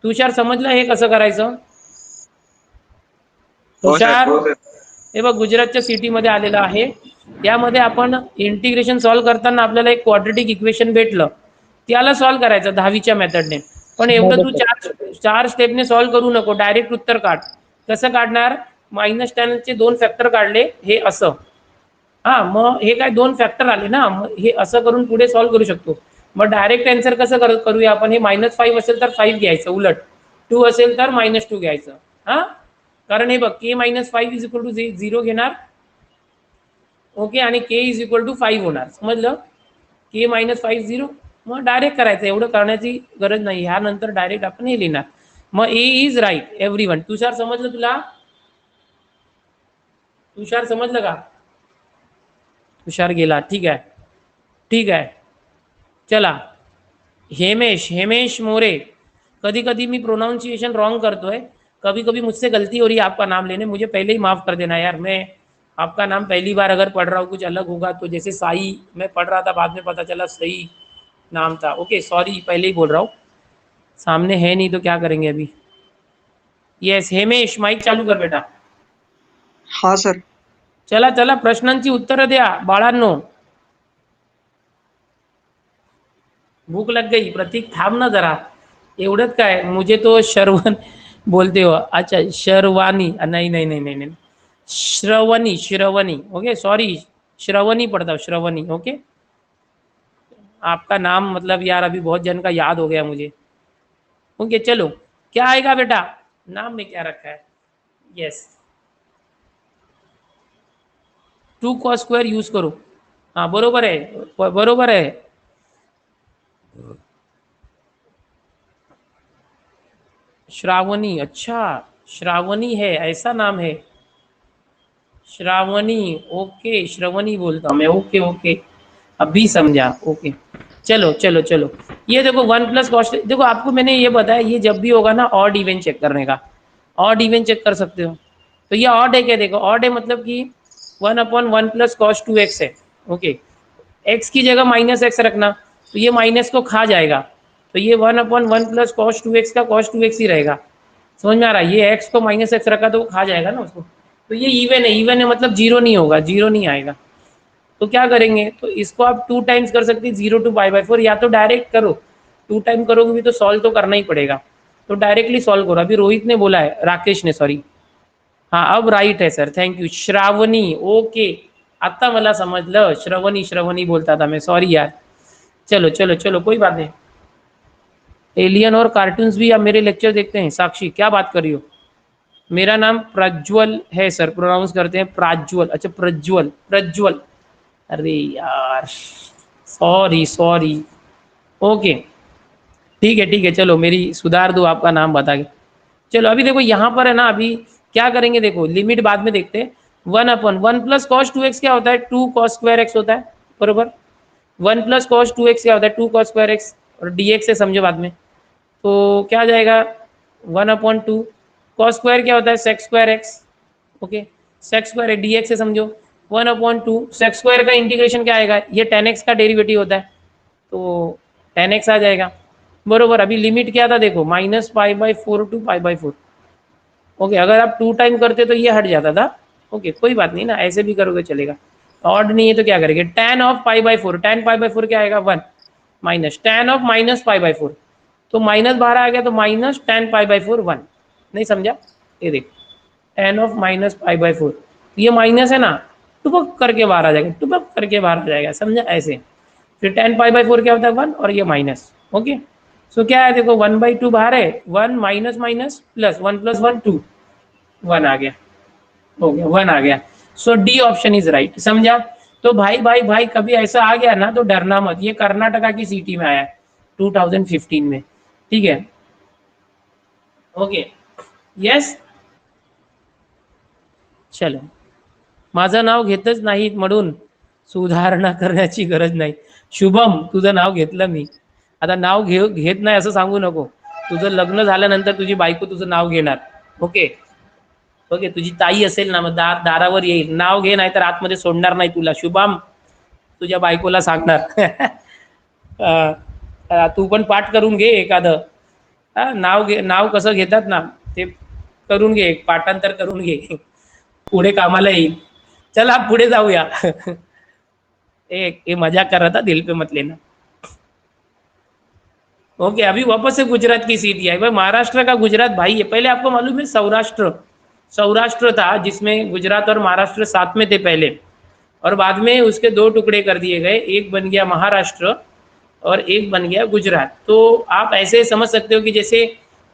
तुषार समजलं हे कसं करायचं हो सर. तुषार? हे बघ गुजरातच्या सिटीमध्ये आलेलं आहे, यामध्ये आपण इंटिग्रेशन सॉल्व्ह करताना आपल्याला एक क्वाड्रेटिक इक्वेशन भेटलं, त्याला सॉल्व्ह करायचं 10वीच्या मेथडने. पण एवढं तू चार स्टेपने सॉल्व्ह करू नको, डायरेक्ट उत्तर काढ. कसं काढणार, -10 चे 2 फॅक्टर काढले हे असं, हा मग हे काय 2 फॅक्टर आले ना, मग हे असं करून पुढे सॉल्व्ह करू शकतो. मग डायरेक्ट आन्सर कसं करूया आपण, हे -5 असेल तर 5 घ्यायचं उलट, 2 असेल तर -2 घ्यायचं. हा कारण हे बघ के -5 = 0 घेणार, ओके, आणि के = 5 होणार, समजलं. के -5 0, मग डायरेक्ट करायचं, एवढं करण्याची गरज नाही, ह्यानंतर डायरेक्ट आपण हे लिहिणार. मग ए इज राईट एव्हरीवन. तुषार समजलं तुला, तुषार समजलं का? तुषार गेला, ठीक आहे ठीक आहे. चला हेमेश, हेमेश मोरे, कभी कभी मैं प्रोनाउंसिएशन रॉन्ग करते हैं, कभी कभी मुझसे गलती हो रही है आपका नाम लेने, मुझे पहले ही माफ़ कर देना यार, मैं आपका नाम पहली बार अगर पढ़ रहा हूँ कुछ अलग होगा तो, जैसे साई मैं पढ़ रहा था बाद में पता चला सही नाम था, ओके सॉरी पहले ही बोल रहा हूँ, सामने है नहीं तो क्या करेंगे अभी. येस हेमेश माइक चालू कर बेटा. हा सर. चला चला प्रश्नांची उत्तरं द्या बाळांनो. भूक लग गई, प्रतीक थांब ना जरा, एवढंच काय, मुझे तो शर्वन बोलते हो, अच्छा शर्वानी, नहीं नहीं नहीं नहीं नहीं, श्रवणी श्रवणी, ओके सॉरी श्रवणी पढ़ता हूँ, श्रवणी, ओके. आपका नाम मतलब यार अभी बहुत जन का याद हो गया मुझे, ओके चलो. क्या आएगा बेटा, नाम में क्या रखा है, यस 2 cos² यूज करो, हाँ बरोबर है, बरोबर है. श्रावणी, अच्छा श्रावणी है, ऐसा नाम है श्रावणी, ओके श्रवणी बोलता मैं, ओके ओके अभी समझा, ओके. चलो चलो चलो, ये देखो 1 + cos, देखो आपको मैंने ये बताया, ये जब भी होगा ना ऑड इवन चेक करने का, ऑड इवन चेक कर सकते हो. तो ये ऑड है क्या, देखो ऑड है मतलब कि 1/1 + cos2x है, ओके. एक्स की जगह -x रखना, तो ये माइनस को खा जाएगा, तो ये 1/1 + cos2x का cos2x ही रहेगा, समझ में आ रहा है. ये x को -x रखा तो वो खा जाएगा ना उसको, तो ये इवन है, इवन है मतलब जीरो नहीं होगा, जीरो नहीं आएगा. तो क्या करेंगे, तो इसको आप 2 टाइम्स कर सकते हैं 0 to π/4, या तो डायरेक्ट करो, 2 टाइम करोगे भी तो सॉल्व तो करना ही पड़ेगा, तो डायरेक्टली सॉल्व करो. अभी रोहित ने बोला है, राकेश ने सॉरी, हाँ अब राइट है sir, thank you. Shravani, okay आता मला समजलं, श्रवणी श्रवणी बोलता था मैं, सॉरी यार. चलो चलो चलो कोई बात नहीं. एलियन और कार्टून्स भी आप मेरे लेक्चर देखते हैं, साक्षी क्या बात कर रही हो. मेरा नाम प्रज्वल है सर, प्रोनाउंस करते हैं प्राज्वल, अच्छा प्रज्वल प्रज्वल, अरे यार सॉरी सॉरी, ओके ठीक है चलो मेरी सुधार दो आपका नाम बता के. चलो अभी देखो यहाँ पर है ना, अभी क्या करेंगे, देखो लिमिट बाद में देखते हैं. 1/1 + cos2x क्या होता है, 2 cos² x होता है, बरोबर. 1 + cos2x क्या होता है, 2 cos²x, और dx से समझो बाद में, तो क्या आ जाएगा 1/2, cos² क्या होता है sec²x, ओके sec² है, dx से समझो 1/2, sec² का इंटीग्रेशन क्या आएगा, ये tan x का डेरिवेटिव होता है, तो tan x आ जाएगा, बरोबर. अभी लिमिट क्या था देखो, -π/4 to π/4, ओके. अगर आप 2 टाइम करते तो ये हट जाता था, ओके कोई बात नहीं ना, ऐसे भी करोगे चलेगा. ऑड नहीं है तो क्या करेंगे, tan ऑफ π/4, tan π/4 क्या आएगा 1, माइनस tan ऑफ -π/4, तो माइनस बाहर आ गया, तो माइनस tan π/4 1, नहीं समझा, ये देख tan ऑफ -π/4, ये माइनस है ना, टुपक करके बाहर आ जाएगा, टुपक करके बाहर आ जाएगा, समझा ऐसे. फिर 10 पाई/4 क्या होता है 1 और ये माइनस। ओके, सो क्या है देखो 1/2 बाहर है, 1 माइनस माइनस प्लस 1 + 1 2, 1 आ गया, हो गया 1 आ गया। सो डी ऑप्शन इज राइट। समझा? तो भाई भाई भाई कभी ऐसा आ गया ना तो डरना मत, ये कर्नाटका की सिटी में आया है 2015 में। ठीक है, ओके, यस। चलो, माझं नाव घेतच नाहीत म्हणून सुधारणा करण्याची गरज नाही. शुभम, तुझं नाव घेतलं मी, आता नाव घेत नाही असं सांगू नको. तुझं लग्न झाल्यानंतर तुझी बायको तुझं नाव घेणार. ओके, ओके, तुझी ताई असेल ना मग दारावर येईल, नाव घे, नाही तर आतमध्ये सोडणार नाही तुला. शुभम, तुझ्या बायकोला सांगणार. तू पण पाठ करून घे एखादं. नाव कसं घेतात ना ते करून घे, पाठांतर करून घे, पुढे कामाला येईल. चला पुढे जाऊया. ये मजाक कर रहा था, दिल पे मत लेना. ओके, अभी वापस से गुजरात की सीट आई भाई, महाराष्ट्र का गुजरात भाई है। पहले आपको मालूम है सौराष्ट्र, सौराष्ट्र था जिसमें गुजरात और महाराष्ट्र साथ में थे पहले, और बाद में उसके दो टुकड़े कर दिए गए, एक बन गया महाराष्ट्र और एक बन गया गुजरात। तो आप ऐसे समझ सकते हो कि जैसे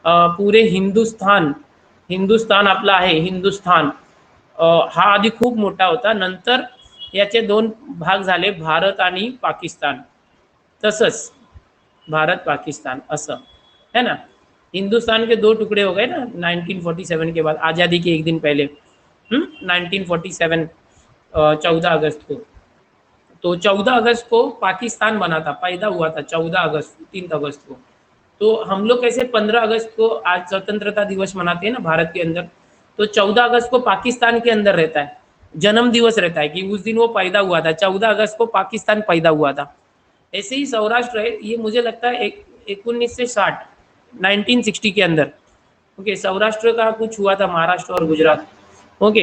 पूरे हिंदुस्थान, हिंदुस्थान आपला आहे हिंदुस्थान, हा आधी खूप मोठा होता, नंतर याचे दोन भाग झाले, भारत आणि पाकिस्तान. तसंच भारत पाकिस्तान असं है ना. हिंदुस्तान के दो टुकड़े हो गए ना 1947 के बाद, आज़ादी के एक दिन पहले, 1947, 14 अगस्त को। तो 14 अगस्त को पाकिस्तान बना था, पैदा हुआ था 14 अगस्त, 3 अगस्त को। तो हम लोग कैसे 15 अगस्त को आज स्वतंत्रता दिवस मनाते हैं ना भारत के अंदर, तो 14 अगस्त को पाकिस्तान के अंदर रहता है, जन्म दिवस रहता है कि उस दिन वो पैदा हुआ था, 14 अगस्त को पाकिस्तान पैदा हुआ था। ऐसे ही सौराष्ट्र है, ये मुझे लगता है 1960, 1960 के अंदर। ओके, सौराष्ट्र का कुछ हुआ था, महाराष्ट्र और गुजरात। ओके,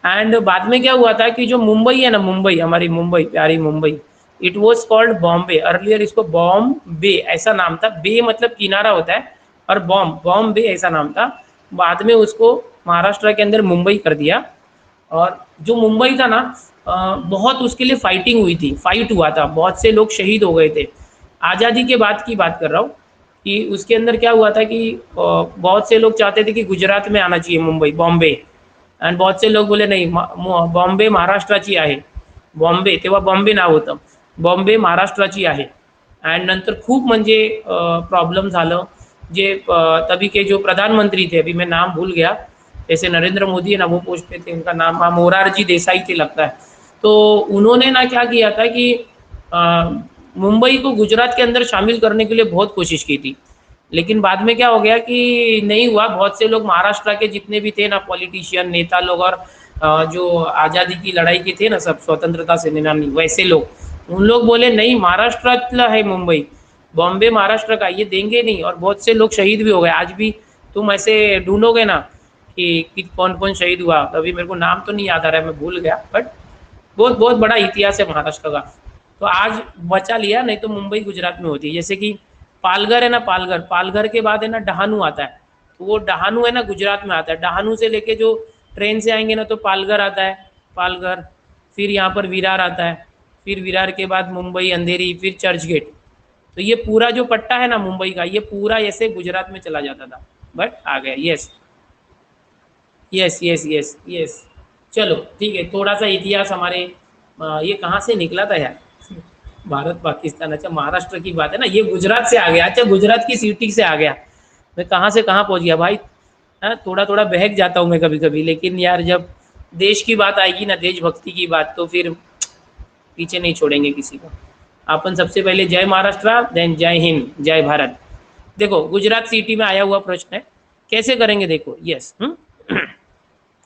एंड बाद में क्या हुआ था कि जो मुंबई है ना, मुंबई, हमारी मुंबई, प्यारी Mumbai, it was called Bombay earlier, इसको बॉम्बे ऐसा नाम था, बे मतलब किनारा होता है, और बॉम्बे ऐसा नाम था। बाद में उसको महाराष्ट्र के अंदर मुंबई कर दिया, और जो मुंबई था ना, बहुत उसके लिए फाइटिंग हुई थी, फाइट हुआ था, बहुत से लोग शहीद हो गए थे। आज़ादी के बाद की बात कर रहा हूँ कि उसके अंदर क्या हुआ था कि बहुत से लोग चाहते थे कि गुजरात में आना चाहिए मुंबई, बॉम्बे, आणि बहुत से लोग बोले नाही, बॉम्बे महाराष्ट्राची आहे. बॉम्बे तेव्हा बॉम्बे नाव होतं, बॉम्बे महाराष्ट्राची आहे. अँड नंतर खूप म्हणजे प्रॉब्लेम झालं. जे तभी के जो प्रधानमंत्री थे, अभी मैं नाम भूल गया, जैसे नरेंद्र मोदी है ना, वो पोस्ट पे थे, उनका नाम मोरारजी देसाई थे लगता है। तो उन्होंने ना क्या किया था कि मुंबई को गुजरात के अंदर शामिल करने के लिए बहुत कोशिश की थी, लेकिन बाद में क्या हो गया कि नहीं हुआ। बहुत से लोग महाराष्ट्र के जितने भी थे ना, पॉलिटिशियन, नेता लोग, और जो आज़ादी की लड़ाई के थे ना, सब स्वतंत्रता सेनानी, वैसे लोग, उन लोग बोले नहीं, महाराष्ट्र है मुंबई, बॉम्बे महाराष्ट्र का, ये देंगे नहीं। और बहुत से लोग शहीद भी हो गए। आज भी तुम ऐसे ढूंढोगे ना कि कौन कौन शहीद हुआ, अभी मेरे को नाम तो नहीं याद आ रहा है, मैं भूल गया, बट बहुत बहुत बड़ा इतिहास है महाराष्ट्र का। तो आज बचा लिया, नहीं तो मुंबई गुजरात में होती है। जैसे कि पालघर है ना, पालघर, पालघर के बाद है ना डहानू आता है, तो वो डहानू है ना गुजरात में आता है। डहानू से लेके जो ट्रेन से आएंगे ना तो पालघर आता है, पालघर, फिर यहाँ पर विरार आता है, फिर विरार के बाद मुंबई, अंधेरी, फिर चर्च गेट। तो ये पूरा जो पट्टा है ना मुंबई का, ये पूरा ऐसे गुजरात में चला जाता था, बट आ गया। Yes yes yes yes yes. चलो ठीक है, थोड़ा सा इतिहास हमारे, ये कहाँ से निकला था यार, भारत पाकिस्तान, अच्छा महाराष्ट्र की बात है ना, ये गुजरात से आ गया। अच्छा, गुजरात की सिटी से आ गया, मैं कहाँ से कहाँ पहुँच गया भाई। हाँ, थोड़ा थोड़ा बहक जाता हूँ मैं कभी कभी, लेकिन यार जब देश की बात आएगी ना, देशभक्ति की बात, तो फिर पीछे नहीं छोड़ेंगे किसी को। अपन सबसे पहले जय महाराष्ट्र, देन जय हिंद, जय भारत। देखो गुजरात सिटी में आया हुआ प्रश्न है, कैसे करेंगे देखो। यस,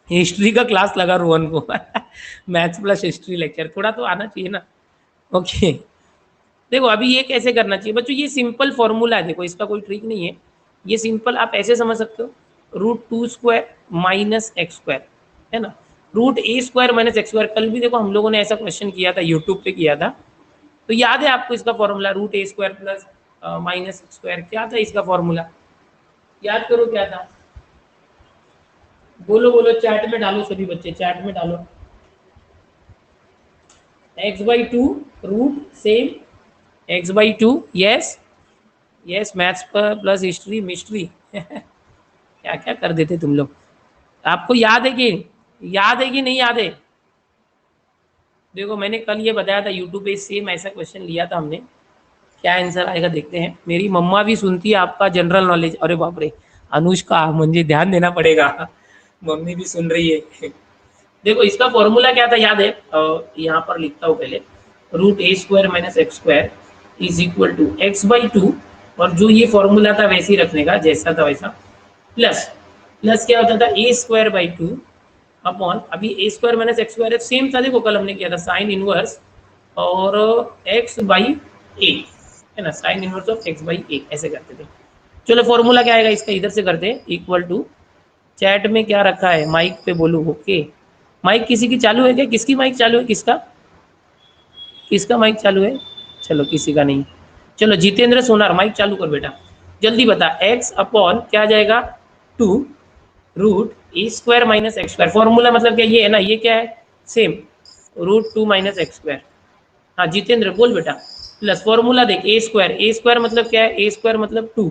हिस्ट्री का क्लास लगा रोहन को। मैथ्स प्लस हिस्ट्री लेक्चर, थोड़ा तो आना चाहिए ना। ओके, देखो अभी ये कैसे करना चाहिए बच्चों, ये सिंपल फॉर्मूला है, देखो इसका कोई ट्रिक नहीं है, ये सिंपल आप ऐसे समझ सकते हो, √2² माइनस x², है ना, √a² माइनस x²। कल भी देखो हम लोगों ने ऐसा क्वेश्चन किया था, यूट्यूब पे किया था, तो याद है आपको इसका formula, √a² plus minus x², क्या था इसका फॉर्मूला, याद करो क्या था, बोलो बोलो, चैट में डालो सभी बच्चे, चैट में डालो। x/2 root same x/2, yes yes, maths पर प्लस हिस्ट्री मिस्ट्री क्या क्या कर देते तुम लोग। आपको याद है कि नहीं याद है? देखो मैंने कल ये बताया था यूट्यूब पे, सेम ऐसा क्वेश्चन लिया था हमने, क्या आंसर आएगा देखते हैं। मेरी मम्मा भी सुनती है आपका जनरल नॉलेज, अरे बाप रे, अनुष्का मुझे ध्यान देना पड़ेगा मम्मी भी सुन रही है देखो इसका फॉर्मूला क्या था याद है? यहाँ पर लिखता हूँ पहले, √a² - x² is equal to x/2, और जो ये फॉर्मूला था वैसे ही रखने का, जैसा था वैसा, प्लस प्लस क्या होता था a²/2 अपॉन, अभी a² - x² सेम था, देखो कल हमने किया था साइन इनवर्स और x/a, है ना, साइन इनवर्स ऑफ x/a ऐसे करते थे। चलो फॉर्मूला क्या आएगा इसका, इधर से करते हैं, इक्वल टू, चैट में क्या रखा है, माइक पे बोलू, ओके। माइक किसी की चालू है क्या? किसकी माइक चालू है? किसका किसका माइक चालू है? चलो किसी का नहीं। चलो जितेंद्र सोनार माइक चालू कर बेटा, जल्दी बता। x अपॉन क्या आ जाएगा, 2 √a² - x², फॉर्मूला मतलब क्या ये है ना, ये क्या है सेम, √2 - x²। हाँ जितेंद्र बोल बेटा, प्लस फॉर्मूला देख, a² मतलब क्या है, a² मतलब 2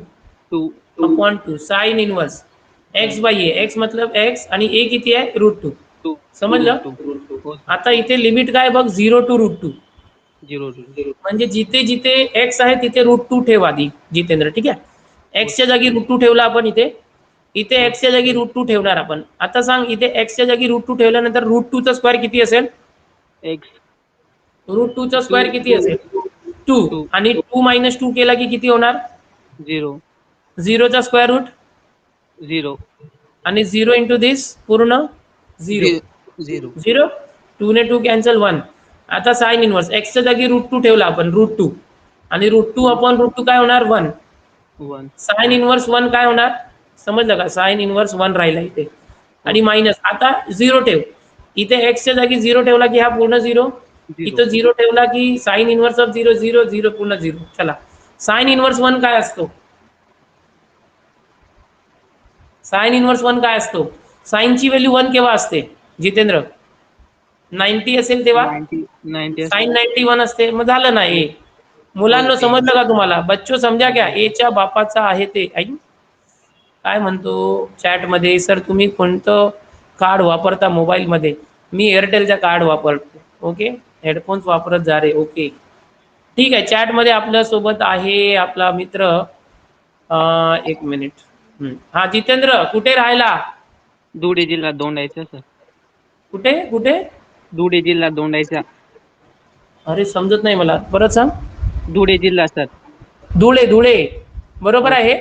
two upon 2 sine inverse x/a, x मतलब x आणि a किती आहे, √2, टू समजलं? टू हो सर. आता इथे लिमिट काय बघ, 0 to √2, 0 म्हणजे जिथे जिथे x आहे तिथे √2 ठेव आधी जितेंद्र, ठीक आहे? x च्या जागी √2 ठेवला आपण इथे, इथे x च्या जागी √2 ठेवणार आपण। आता सांग इथे x च्या जागी √2 ठेवल्यानंतर √2 चा स्क्वेअर किती असेल? एक्स √2 चा टू स्क्वेअर किती असेल? 2, टू आणि 2 - 2 केला की किती होणार? 0 0 चा स्क्वेअर रूट 0 आणि 0 इंटू दिस पूर्ण 0, 0 0, 2 ने 2 कॅन्सल 1। आता साइन इनवर्स x च्या जागी √2 ठेवला आपण, √2, आणि √2 अपॉन √2 काय होणार, 1। 1 साइन इनवर्स 1 काय होणार, समजलं का? साइन इनवर्स 1 राहिला इथे, आणि मायनस, आता 0 ठेव इथे, x च्या जागी 0 ठेवला की हा पूर्ण 0, 0 इथं 0 ठेवला की साइन इनवर्स ऑफ 0 0 0 पूर्ण 0। चला साइन इनवर्स 1 काय असतो, साइन इनवर्स 1 काय असतो? साइनची व्हॅल्यू 1 केव्हा असते जितेंद्र? 90 असेल तेव्हा 90 साइन 91 असते, मग झालं ना ए। मुलांना ओके समजलं का तुम्हाला? बच्चो समजा क्या, एच्या बापाचा आहे ते, ऐक काय म्हणतो चॅट मध्ये, सर तुम्ही कोणतं कार्ड वापरता मोबाईल मध्ये? मी एअरटेलचा कार्ड वापरतो, ओके, हेडफोन्स वापरत जा रे, ओके ठीक आहे। चॅट मध्ये आपल्या सोबत आहे आपला मित्र, एक मिनिट, हा जितेंद्र कुठे राहायला? धुळे जिल्हा दोंडायचा सर. कुठे कुठे? धुळे जिल्हा दोंडायचा. अरे समजत नाही मला, परत सांग। धुळे जिल्हा सर. धुळे धुळे बरोबर हो सर. आहे,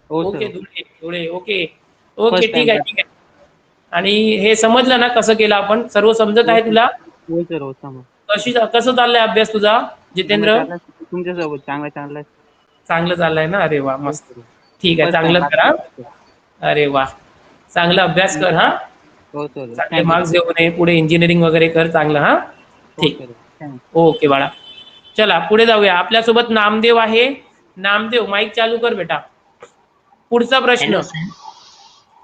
हो okay sir. Dhule Dhule, okay okay first ठीक टाइम आहे ठीक आहे। आणि हे समजलं ना कसं केलं आपण, सर्व समजत हो आहे सर. तुला? हो सर. हो समज. कसं चाललंय अभ्यास तुझा चांगला जितेंद्र? चाललाय तुमच्यासोबत, चांगला चाललाय. चांगलं चाललंय ना, अरे वा हो मस्त, सर. ठीक आहे फर्स्ट टाइम चांगलं करा, पास. अरे वा चांगला अभ्यास कर हा, हो सर. चांगले थँक्यू. मार्क्स घेऊन ये, पुढे इंजिनिअरिंग वगैरे कर चांगलं हा, हो ठीक, सर. थँक्यू. ओके बाळा। चला पुढे जाऊया, आपल्यासोबत नामदेव आहे, नामदेव माईक चालू कर बेटा। पुढचा प्रश्न, हॅलो सर.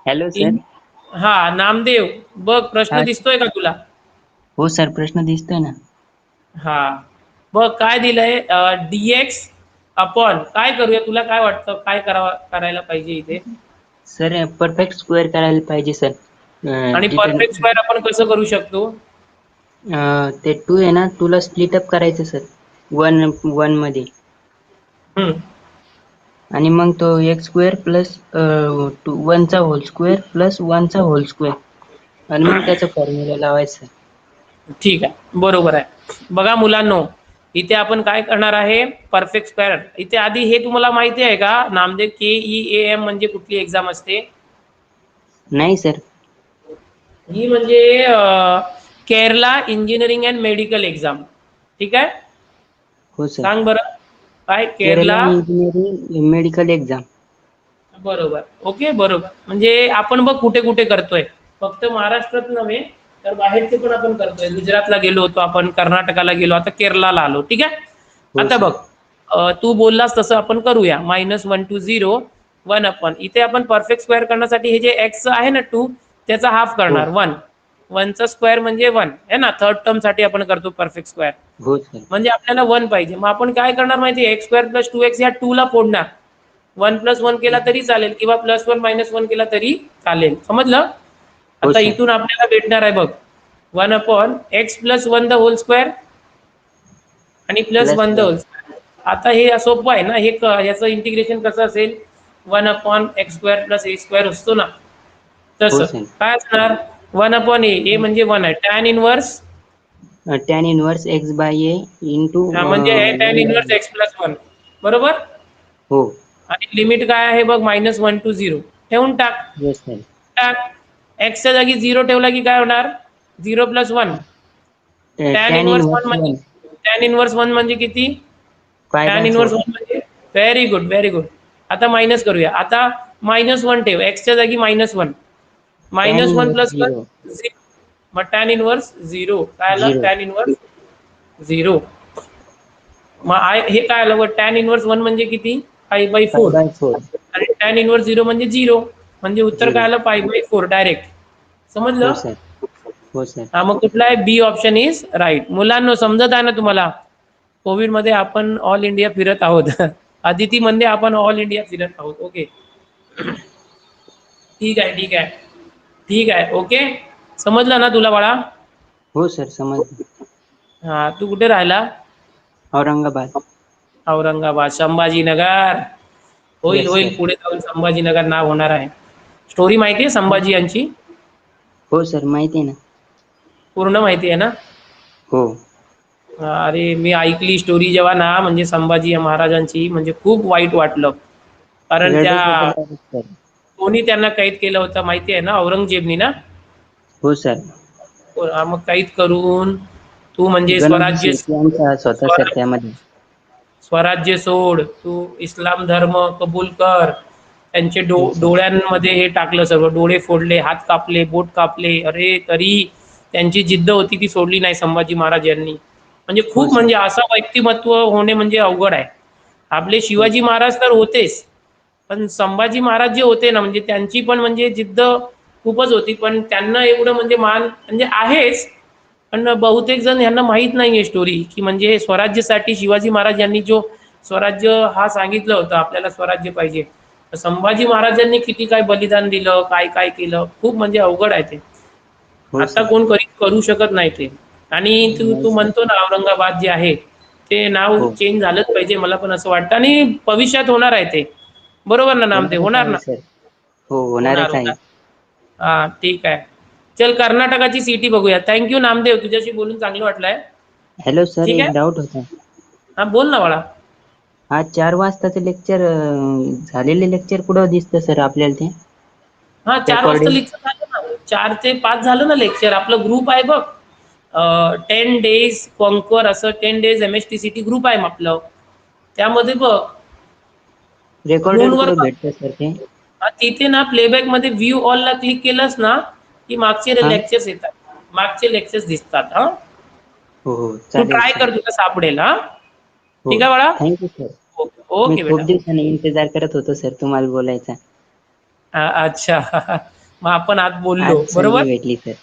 हॅलो इन सर. हा नामदेव बघ, हा प्रश्न दिसतोय का तुला? हो सर, प्रश्न दिसतोय ना. हा बघ काय दिलंय, dx अपॉन, काय करूया, तुला काय वाटतं काय करायला पाहिजे इथे? सर परफेक्ट स्क्वेअर करायला पाहिजे सर. आणि जिथे परफेक्ट स्क्वेअर आपण कसं करू शकतो? ते 2 आहे ना, 2 ला स्प्लिट अप करायचं सर, 1 मध्ये, हम्म आणि मग तो x² प्लस 1 चा होल स्क्वेअर प्लस 1 चा होल स्क्वेअर, आणि मग त्याचा फॉर्म्युला लावायचा. ठीक आहे बरोबर आहे। बघा मुलांनो, इथे आपण काय करणार आहे, परफेक्ट स्क्वेअर। इथे आधी हे तुम्हाला माहिती आहे का नामदेव, KEAM म्हणजे कुठली एक्झाम असते? नाही सर. ही म्हणजे Kerala engineering and medical exam, ठीक आहे? हो सर. सांग बरं काय Kerala Kerala, engineering medical exam. बरोबर, ओके बरोबर। म्हणजे आपण बघ कुठे कुठे करतोय, फक्त महाराष्ट्रात नव्हे तर बाहेरचे पण आपण करतोय। गुजरातला गेलो होतो आपण, कर्नाटकाला गेलो, आता केरलाला आलो, ठीक आहे? हो आता सर. बघ, तू बोललास तसं आपण करूया, -1 to 0 1 अपॉन, इथे आपण परफेक्ट स्क्वेअर करण्यासाठी हे जे x आहे ना 2, त्याचा हाफ हो करणार 1, 1चा स्क्वेअर म्हणजे 1 आहे ना, थर्ड टर्म साठी आपण करतो परफेक्ट स्क्वेअर. हो सर. म्हणजे आपल्याला 1 पाहिजे. मग आपण काय करणार माहिती आहे, एक्स स्क्वेअर प्लस 2x या 2 ला फोडणार. 1 प्लस 1 केला तरी चालेल किंवा प्लस 1 मायनस 1 केला तरी चालेल. समजलं? हो आता सर. इथून आपल्याला भेटणार आहे बघ 1 upon x plus 1 the whole square आणि plus plus 1 the whole square. आता हे सोपं आहे ना, हे याचं इंटिग्रेशन कसं असेल, 1 अपॉन एक्स स्क्वेअर प्लस ए स्क्वेअर असतो ना, हो तसं सर. काय असणार 1 अपॉन ए म्हणजे 1 आहे, tan inverse tan inverse x by a into म्हणजे हे tan 1 inverse by. X plus 1 बरोबर. हो. आणि लिमिट काय आहे बघ -1 टू 0 ठेवून टाक. हो सर. एक्सच्या जागी 0 ठेवला की काय होणार 0 plus 1 tan tan inverse 1 inverse म्हणजे 1 टॅन इनवर्स 1 म्हणजे किती, पाय टॅन बाय इनवर्स 4. 1 म्हणजे व्हेरी गुड व्हेरी गुड. आता मायनस करूया. आता -1 ठेव, एक्सच्या जागी -1 टॅन -1 इनवर्स प्लस 1 0. 0. मग टॅन इनवर्स 0 काय आलं, 0. Tan inverse 0. मग हे काय आलं बघ, टॅन इनवर्स 1 म्हणजे किती पाय π/4 बाय 4. आणि टॅन इनवर्स 0 म्हणजे 0, म्हणजे उत्तर काय 0. आलं π/4 डायरेक्ट. हो समजलं? सर. हो सर. हा मग कुठला आहे, बी ऑप्शन इज राईट. मुलांना समजत आहे ना तुम्हाला? कोविड मध्ये आपण ऑल इंडिया फिरत आहोत. अदिती मध्ये आपण ऑल इंडिया फिरत आहोत. ओके ठीक आहे ठीक आहे ठीक आहे. ओके समजलं ना तुला बाळा? हो सर समजलं. हा तू कुठे राहिला? औरंगाबाद. औरंगाबाद. संभाजीनगर. होईल येस होईल सर. पुढे जाऊन संभाजीनगर नाव होणार आहे. स्टोरी माहिती आहे संभाजी यांची? हो सर माहिती आहे ना. पूर्ण माहिती आहे ना? हो. अरे मी ऐकली स्टोरी जेव्हा ना, म्हणजे संभाजी महाराजांची, म्हणजे खूप वाईट वाटलं. कारण त्या रडूच येते डायरेक्ट सर. कोणी त्यांना कैद केलं होतं माहिती आहे ना, औरंगजेबनी ना. हो सर. मग कैद करून तू म्हणजे गणोजी शेठ यांचा स्वतः सर त्यामध्ये. स्वराज्य सोड, तू इस्लाम धर्म कबूल कर. त्यांचे हो सर. डोळ्यांमध्ये हे टाकलं सगळं, डोळे फोडले, हात कापले, बोट कापले. अरे तरी त्यांची जिद्द होती ती सोडली नाही संभाजी महाराज यांनी. म्हणजे हो खूप, सर. म्हणजे असं व्यक्तिमत्व होणे म्हणजे अवघड आहे. आपले हो शिवाजी सर. महाराज तर होतेच, पण संभाजी महाराज जे होते ना, म्हणजे त्यांची पण म्हणजे जिद्द खूपच होती. पण त्यांना एवढं म्हणजे मान म्हणजे आहेच, पण बहुतेक जण यांना माहीत नाहीये स्टोरी, की म्हणजे स्वराज्यासाठी शिवाजी महाराज यांनी जो स्वराज्य हा सांगितलं होतं, आपल्याला स्वराज्य पाहिजे. संभाजी महाराजांनी किती काय बलिदान दिलं, काय काय केलं, खूप म्हणजे अवघड आहे ते. हो आता सर. कोण करू शकत नाही ते. आणि तू नाही तू सर. म्हणतो ना औरंगाबाद जे आहे ते नाव हो. चेंज झालंच पाहिजे, मला पण असं वाटतं. आणि भविष्यात होणार आहे ते, बरोबर ना नामदेव? होणारच होणार आहे ना? सर. हो होणार होणारच आहे. होणार. हा ठीक आहे. चल कर्नाटकाची सिटी बघूया. थँक्यू नामदेव, तुझ्याशी बोलून चांगलं वाटलंय. हॅलो सर, ठीक एक आहे, डाऊट होता. हा बोल ना बाळा. आज 4 वाजताचं लेक्चर झालेले लेक्चर कुठं दिसतं सर आपल्याला ते? हा 4 वाजता रेकॉर्डिंग. लेक्चर झालं ना, 4 ते 5 झालं ना लेक्चर. आपलं ग्रुप आहे बघ, 10 डेज कॉन्कर असं 10 डेज MSTCT ग्रुप आहे आपलं, त्यामध्ये बघ रेकॉर्डेड नूनवर कुठं बघ. भेटतं सर ते? तिथे ना प्लेबॅक मध्ये व्ह्यू ऑल ला क्लिक केलंस ना की मागचे हां. लेक्चर्स येतात, मागचे लेक्चर्स दिसतात. हा हो हो तू चालेल ट्राय सर. कर, तुला सापडेल. हा हो. ठीक आहे बाळा. Thank you sir. ओके मी ओके खूप बेटा ओके. दिवसांनी इंतजार करत होतो सर तुम्हाला बोलायचा. अच्छा. मग आपण आज बोललो आज संधी बरोबर. भेटली सर.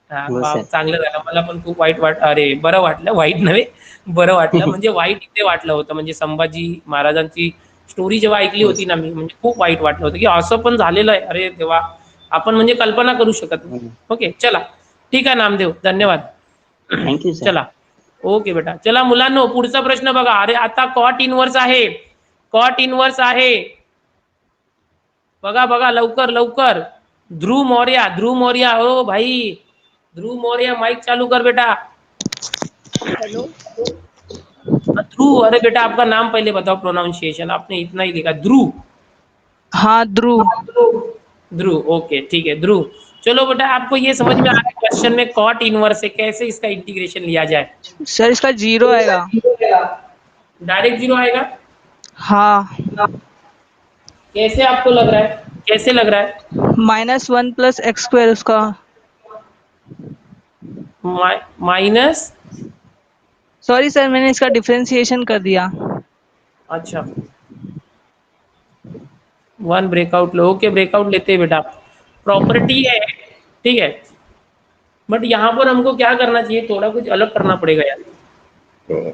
हा हो सर. चांगलं झालं. मला पण खूप वाईट अरे बरं वाटलं, वाईट नव्हे, बरं वाटलं. म्हणजे वाईट इथे वाटलं होतं, म्हणजे संभाजी महाराजांची स्टोरी जेव्हा ऐकली हो होती ना सर. मी, म्हणजे खूप वाईट वाटलं होतं की असं पण झालेलं आहे. अरे तेव्हा आपण म्हणजे कल्पना करू शकत नाही. हो. ओके चला ठीक आहे नामदेव, धन्यवाद. Thank you sir. चला ओके बेटा. चला मुलांनो, पुढचा प्रश्न बघा. अरे आता कॉट इनवर्स आहे, कॉट इनवर्स आहे. बघा बघा लवकर लवकर. ध्रुव मौर्य, ध्रुव मौर्य. हो भाई ध्रुव मौर्य, माइक चालू कर बेटा. हेलो। ध्रुव, अरे बेटा आपका नाम पहले बताओ, प्रोनाउंसिएशन आपने इतना ही लिखा, ध्रुव। हाँ ध्रुव। ध्रुव ओके ठीक है ध्रुव। चलो बेटा, आपको ये समझ में आ रहा है क्वेश्चन में कॉट इनवर्स है, कैसे इसका इंटीग्रेशन लिया जाए? सर इसका जीरो आएगा। डायरेक्ट जीरो आएगा? हाँ। कैसे आपको लग रहा है, कैसे लग रहा है? -1 प्लस एक्स स्क्वायर उसका। माइनस, सॉरी सर, मैंने इसका डिफरेंशिएशन कर दिया। अच्छा 1 ब्रेकआउट लो। ओके ब्रेकआउट लेते हैं बेटा, प्रॉपर्टी है ठीक है। बट यहाँ पर हमको क्या करना चाहिए, थोड़ा कुछ अलग करना पड़ेगा यार।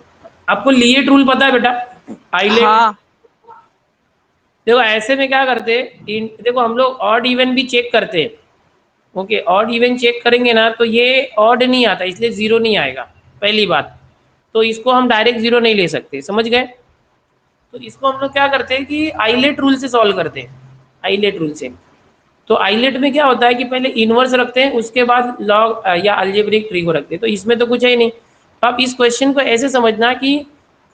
आपको लीएट रूल पता है बेटा, आइलेट? हाँ देखो ऐसे में क्या करते, देखो हम लोग ऑड इवन भी चेक करते हैं। ओके, ऑड इवन चेक करेंगे ना तो ये ऑड नहीं आता, इसलिए जीरो नहीं आएगा, पहली बात। तो इसको हम डायरेक्ट जीरो नहीं ले सकते, समझ गए? तो इसको हम लोग क्या करते हैं कि आइलेट रूल से सॉल्व करते हैं, आइलेट रूल से। तो आइलेट में क्या होता है कि पहले इनवर्स रखते हैं, उसके बाद लॉग या अलजेब्रिक ट्री को रखते हैं। तो इसमें तो कुछ है ही नहीं। तो आप इस क्वेश्चन को ऐसे समझना कि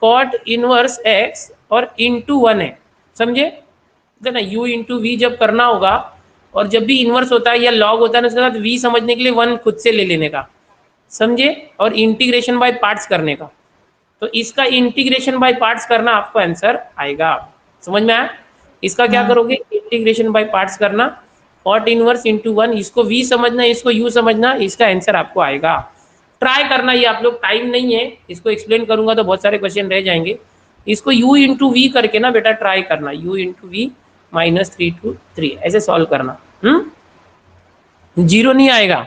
कॉट इनवर्स एक्स और इंटू वन है, समझे? तो ना u इंटू वी जब करना होगा, और जब भी इनवर्स होता है या लॉग होता है ना, उसके साथ v समझने के लिए वन खुद से ले लेने का, समझे? और इंटीग्रेशन बाय पार्ट्स करने का। तो इसका इंटीग्रेशन बाय पार्ट्स करना, आपको आंसर आएगा। समझ में आया? इसका क्या करोगे, इंटीग्रेशन बाय पार्ट्स करना, कॉट इनवर्स इंटू वन, इसको v समझना, इसको u समझना, इसका आंसर आपको आएगा। ट्राई करना, ये आप लोग, टाइम नहीं है, इसको एक्सप्लेन करूंगा तो बहुत सारे क्वेश्चन रह जाएंगे। इसको u इंटू वी करके ना बेटा ट्राई करना, u इंटू वी -3 ऐसे सॉल्व करना। जीरो नहीं आएगा,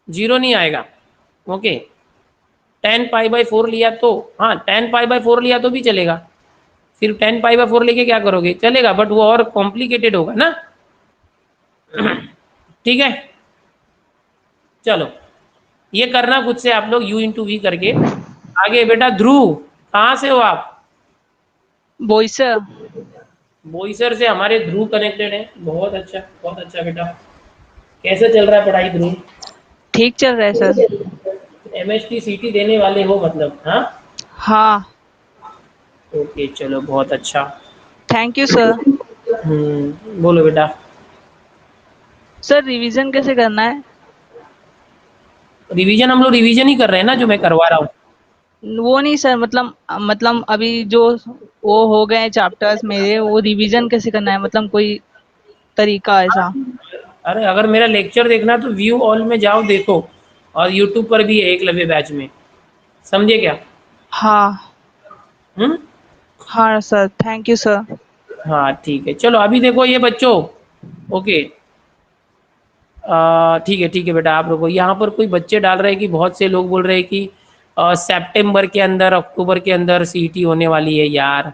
जीरो नहीं आएगा। ओके, 10π/4 लिया तो, हाँ 10π/4 लिया तो भी चलेगा, फिर 10π/4 लेके क्या करोगे, चलेगा, बट वो और कॉम्प्लिकेटेड होगा ना। ठीक है, चलो ये करना खुद से आप लोग u इंटू वी करके। आगे बेटा ध्रुव, कहाँ से हो आप? बोईसर। बोईसर से हमारे ध्रुव कनेक्टेड है, बहुत अच्छा, बहुत अच्छा बेटा। कैसे चल रहा है पढ़ाई ध्रुव? ठीक चल रहा है सर। MST CT देने वाले हो मतलब? हाँ, हाँ। ओके चलो बहुत अच्छा। Thank you sir. बोलो बेटा। सर रिवीजन कैसे करना है? रिवीजन हम लोग रिवीजन ही कर रहे हैं ना, जो मैं करवा रहा हूँ। वो नहीं सर, मतलब अभी जो वो हो गए चैप्टर्स मेरे, वो रिवीजन कैसे करना है, मतलब कोई तरीका ऐसा? अरे अगर मेरा लेक्चर देखना तो व्यू ऑल में जाओ, देखो, और यूट्यूब पर भी है एकलव्य बैच में, समझे क्या? हाँ। हम्म, हाँ सर, थैंक यू सर। हाँ ठीक है, चलो अभी देखो ये बच्चों। ओके, ठीक है बेटा, आप रुको। यहाँ पर कोई बच्चे डाल रहे हैं कि बहुत से लोग बोल रहे हैं कि सितंबर के अंदर, अक्टूबर के अंदर सीईटी होने वाली है यार।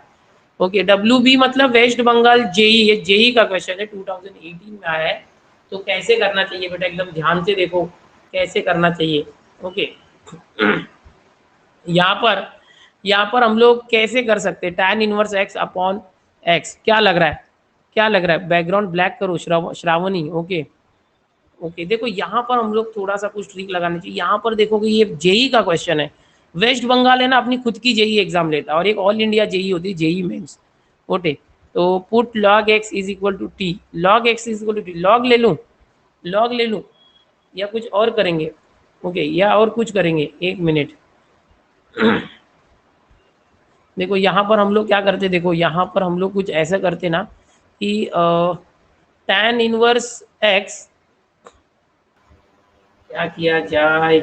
ओके, WB मतलब वेस्ट बंगाल जेई, ये जेई का क्वेश्चन है, 2018 में आया है। तो कैसे करना चाहिए बेटा, एकदम ध्यान से देखो कैसे करना चाहिए। ओके, यहाँ पर हम लोग कैसे कर सकते हैं, tan inverse x upon x, क्या लग रहा है, क्या लग रहा है? बैकग्राउंड ब्लैक करो श्रावणी। ओके ओके, देखो यहाँ पर हम लोग थोड़ा सा कुछ ट्रिक लगानी चाहिए। यहाँ पर देखोगे ये जेई का क्वेश्चन है, वेस्ट बंगाल है ना, अपनी खुद की जेई एग्जाम लेता है, और एक ऑल इंडिया जेई होती है, जेई मेंस। ओके, तो put log x is equal to T, log x is equal to T, log ले लूँ, लॉग ले लूँ, या कुछ और करेंगे? ओके, या और कुछ करेंगे, एक मिनट। देखो यहाँ पर हम लोग क्या करते, देखो यहाँ पर हम लोग कुछ ऐसा करते ना कि tan इनवर्स x, क्या किया जाए,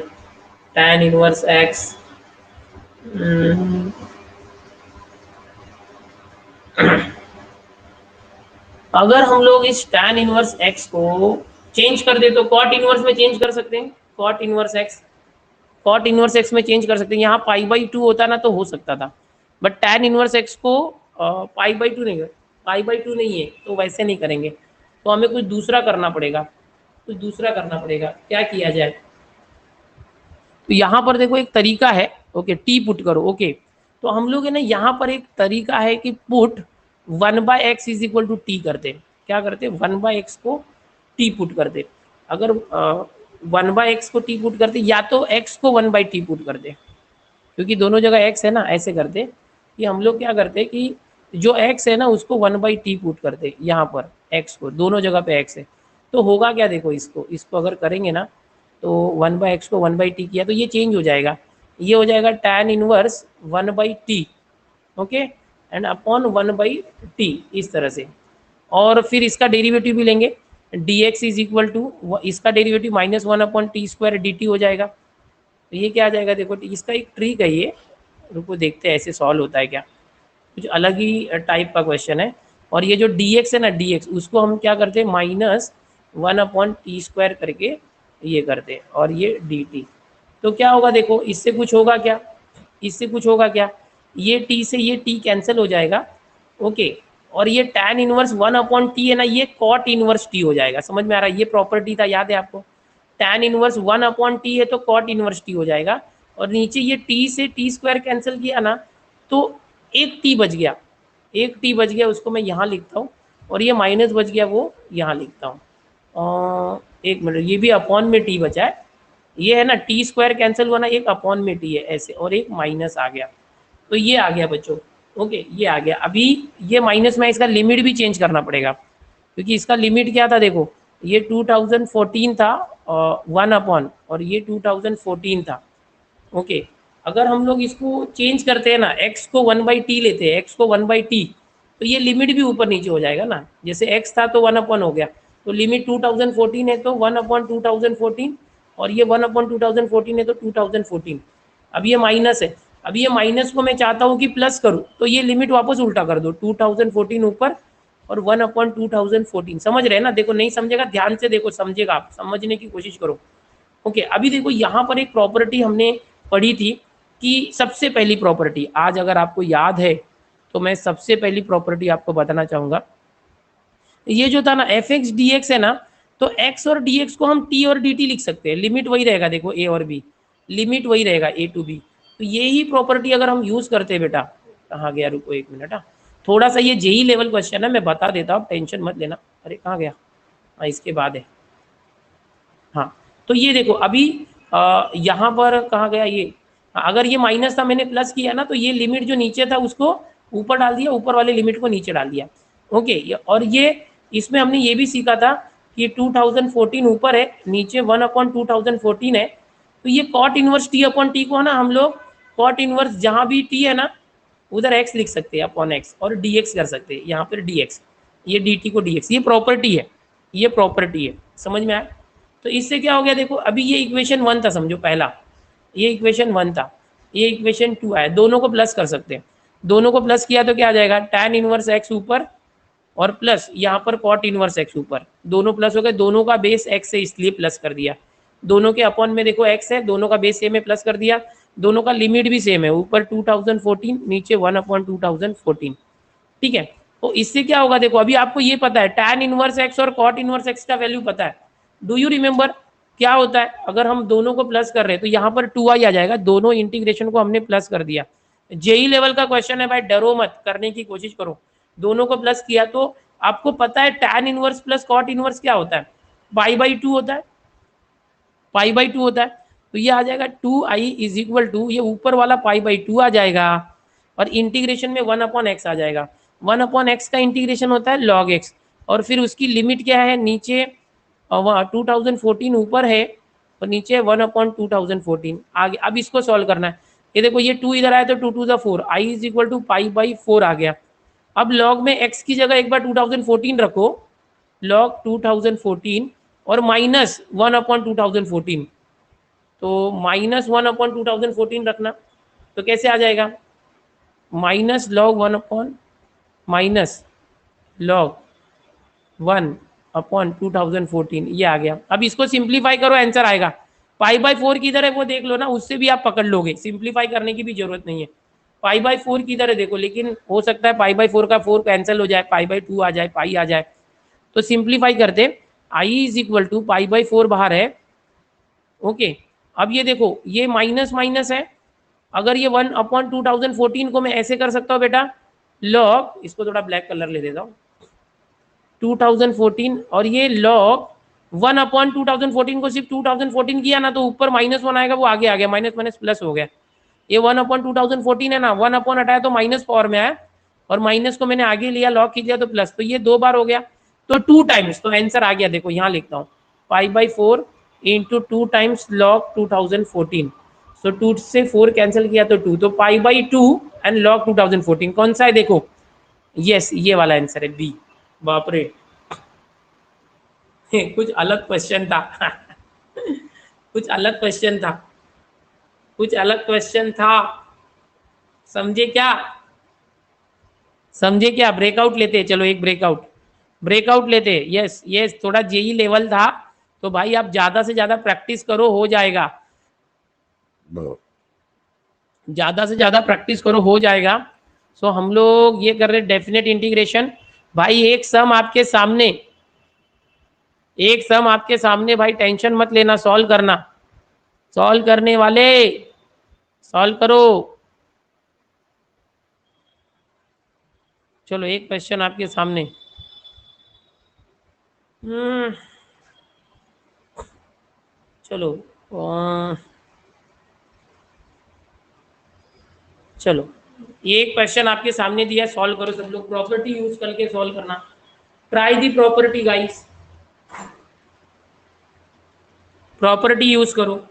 tan इनवर्स x, अगर हम लोग इस tan इनवर्स x को चेंज कर दे तो cot इनवर्स में चेंज कर सकते हैं, cot inverse x, cot inverse x में चेंज कर सकते हैं। यहाँ π/2 होता ना तो हो सकता था, बट tan इनवर्स x को π/2 नहीं, π/2 नहीं है तो वैसे नहीं करेंगे, तो हमें कुछ दूसरा करना पड़ेगा, कुछ दूसरा करना पड़ेगा। क्या किया जाए? तो यहाँ पर देखो एक तरीका है, ओके, टी पुट करो। ओके, तो हम लोग है ना, यहाँ पर एक तरीका है कि put 1/x is equal to T करते, क्या करते, 1/x को टी पुट करते। अगर 1/x को टी पुट करते, या तो x को 1/t पुट करते, क्योंकि दोनों जगह x है ना, ऐसे करते कि हम लोग क्या करते कि जो x है ना उसको 1/t पुट करते, यहाँ पर x को, दोनों जगह पे x है। तो होगा क्या, देखो इसको अगर करेंगे ना, तो 1/x को 1/t किया तो ये चेंज हो जाएगा, ये हो जाएगा tan inverse 1/t, okay, and upon 1/t, इस तरह से। और फिर इसका डेरिवेटिव भी लेंगे, dx इज इक्वल टू, इसका डेरिवेटिव -1/t² dt हो जाएगा। तो ये क्या आ जाएगा, देखो इसका एक ट्रिक है ये, रुको देखते हैं ऐसे सॉल्व होता है क्या, कुछ अलग ही टाइप का क्वेश्चन है। और ये जो dx है ना, dx उसको हम क्या करते हैं, -1/t² करके ये करते और ये dt। तो क्या होगा देखो, इससे कुछ होगा क्या, इससे कुछ होगा क्या, ये t से ये t कैंसिल हो जाएगा। ओके, और ये tan इनवर्स 1/t है ना, ये cot इनवर्स t हो जाएगा। समझ में आ रहा है, ये प्रॉपर्टी था, याद है आपको, tan इनवर्स 1/t है तो cot इनवर्स t हो जाएगा। और नीचे ये t से t स्क्वायर कैंसिल किया ना, तो एक t बच गया, एक t बच गया, उसको मैं यहाँ लिखता हूँ, और ये माइनस बच गया वो यहाँ लिखता हूँ। एक मिनट, ये भी अपॉन में t बचा है, ये है ना टी स्क्वायर कैंसिल हुआ ना, एक अपॉन में टी है ऐसे, और एक माइनस आ गया। तो ये आ गया बच्चों। ओके, ये आ गया। अभी ये माइनस में इसका लिमिट भी चेंज करना पड़ेगा, क्योंकि इसका लिमिट क्या था देखो, ये 2014 था 1/, और ये 2014 था। ओके, अगर हम लोग इसको चेंज करते हैं ना, x को 1/t लेते हैं, x को 1/t, तो ये लिमिट भी ऊपर नीचे हो जाएगा ना। जैसे x था तो 1/, हो गया, तो लिमिट 2014 है तो 1/2014, और ये 1/2014 है तो 2014। अब ये माइनस है, अब ये माइनस को मैं चाहता हूँ कि प्लस करूँ, तो ये लिमिट वापस उल्टा कर दो, 2014 ऊपर और 1/2014। समझ रहे हैं ना? देखो, नहीं समझेगा ध्यान से देखो, समझेगा आप, समझने की कोशिश करो। ओके, अभी देखो यहाँ पर एक प्रॉपर्टी हमने पढ़ी थी कि सबसे पहली प्रॉपर्टी, आज अगर आपको याद है तो मैं सबसे पहली प्रॉपर्टी आपको बताना चाहूँगा। ये जो था ना एफ एक्स डी एक्स है ना, तो x और dx को हम t और dt लिख सकते हैं, लिमिट वही रहेगा, देखो a और b, लिमिट वही रहेगा a to b। तो ये ही प्रॉपर्टी अगर हम यूज़ करते हैं बेटा, कहाँ गया, रुको एक मिनट, हाँ थोड़ा सा ये जेई लेवल क्वेश्चन है, मैं बता देता हूँ, टेंशन मत लेना। अरे कहाँ गया, हाँ इसके बाद है, हाँ तो ये देखो अभी यहाँ पर कहाँ गया ये, अगर ये माइनस था मैंने प्लस किया ना, तो ये लिमिट जो नीचे था उसको ऊपर डाल दिया, ऊपर वाले लिमिट को नीचे डाल दिया। ओके, और ये इसमें हमने ये भी सीखा था कि 2014 ऊपर है, नीचे 1/2014 है, तो ये कॉट इनवर्स t/t को है ना, हम लोग कॉट इनवर्स जहाँ भी t है ना उधर x लिख सकते हैं अपॉन x, और dx कर सकते हैं, यहाँ पर dx, ये dt को dx, ये प्रॉपर्टी है, ये प्रॉपर्टी है, समझ में आया? तो इससे क्या हो गया देखो, अभी ये इक्वेशन 1 था समझो, पहला ये इक्वेशन 1 था, ये इक्वेशन 2 आया, दोनों को प्लस कर सकते हैं, दोनों को प्लस किया तो क्या आ जाएगा, tan इनवर्स x ऊपर और प्लस यहाँ पर cot इनवर्स x ऊपर, दोनों प्लस हो गए, दोनों का बेस x है इसलिए प्लस कर दिया, दोनों के अपॉन में देखो x है, दोनों का बेस सेम है प्लस कर दिया, दोनों का लिमिट भी सेम है, ऊपर 2014 नीचे 1/2014। ठीक है, तो इससे क्या होगा देखो, अभी आपको ये पता है tan इनवर्स x और cot इनवर्स x का वैल्यू पता है, डू यू रिमेंबर क्या होता है, अगर हम दोनों को प्लस कर रहे हैं तो यहाँ पर 2i आ जाएगा, दोनों इंटीग्रेशन को हमने प्लस कर दिया। जेई लेवल का क्वेश्चन है भाई, डरो मत, करने की कोशिश करो, दोनों को प्लस किया तो आपको पता है tan inverse plus cot inverse क्या होता है, पाई/2 होता है, पाई/2 होता है, तो ये आ जाएगा 2i इज इक्वल टू, ये ऊपर वाला पाई/2 आ जाएगा, और इंटीग्रेशन में 1/x आ जाएगा, 1/x का इंटीग्रेशन होता है log x, और फिर उसकी लिमिट क्या है, नीचे 2014 ऊपर है और नीचे 1/2014 आगे। अब इसको सॉल्व करना है, ये देखो ये 2 इधर आया तो 2 to the 4, i is equal to pi आ गया। अब log में x की जगह एक बार 2014 रखो, log 2014 और माइनस 1/2014, तो माइनस 1/2014 रखना, तो कैसे आ जाएगा, माइनस log 1 माइनस log 1/2014, ये आ गया। अब इसको सिंप्लीफाई करो, आंसर आएगा, पाई/4 किधर है वो देख लो ना, उससे भी आप पकड़ लोगे, सिंप्लीफाई करने की भी जरूरत नहीं है, पाई/4 किधर है देखो, लेकिन हो सकता है पाई/4 का 4 कैंसिल हो जाए, पाई/2 आ जाए, पाई आ जाए, तो सिंप्लीफाई करते i इज इक्वल टू पाई/4 बाहर है। ओके, अब ये देखो ये माइनस माइनस है, अगर ये 1/2014 को मैं ऐसे कर सकता हूँ बेटा, लॉग, इसको थोड़ा ब्लैक कलर ले देता हूँ, 2014 और ये log 1/2014 को सिर्फ 2014 किया ना, तो ऊपर -1 आएगा, वो आगे आ गया, माइनस माइनस प्लस हो गया, ये 1/2014 है ना, 1 अपॉन हटाया तो माइनस पावर में आया, और माइनस को मैंने आगे लिया, लॉग किया तो प्लस, तो ये 2 बार हो गया, तो 2 टाइम्स, तो आंसर आ गया, देखो यहाँ लिखता हूँ पाई/4 इंटू 2 टाइम्स log 2014, तो 2 से 4 कैंसिल किया तो 2, तो पाई/2 एंड log 2014 कौन सा है देखो, यस ये वाला आंसर है बी। बाप रे कुछ अलग क्वेश्चन था कुछ अलग क्वेश्चन था, कुछ अलग क्वेश्चन था, समझे क्या, समझे क्या? ब्रेकआउट लेते, चलो एक ब्रेकआउट लेते, यस यस, थोड़ा जेई लेवल था तो भाई आप ज़्यादा से ज़्यादा प्रैक्टिस करो, हो जाएगा। ज़्यादा से ज़्यादा प्रैक्टिस करो, हो जाएगा। सो हम लोग ये कर रहे डेफिनेट इंटीग्रेशन। भाई एक सम आपके सामने, एक सम आपके सामने, भाई टेंशन मत लेना, सॉल्व करना। सॉल्व करने वाले सॉल्व करो। चलो एक क्वेश्चन आपके सामने। चलो चलो ये क्वेश्चन आपके सामने दिया, सॉल्व करो सब लोग। प्रॉपर्टी यूज करके सॉल्व करना। ट्राई दी प्रॉपर्टी गाइस, प्रॉपर्टी यूज करो।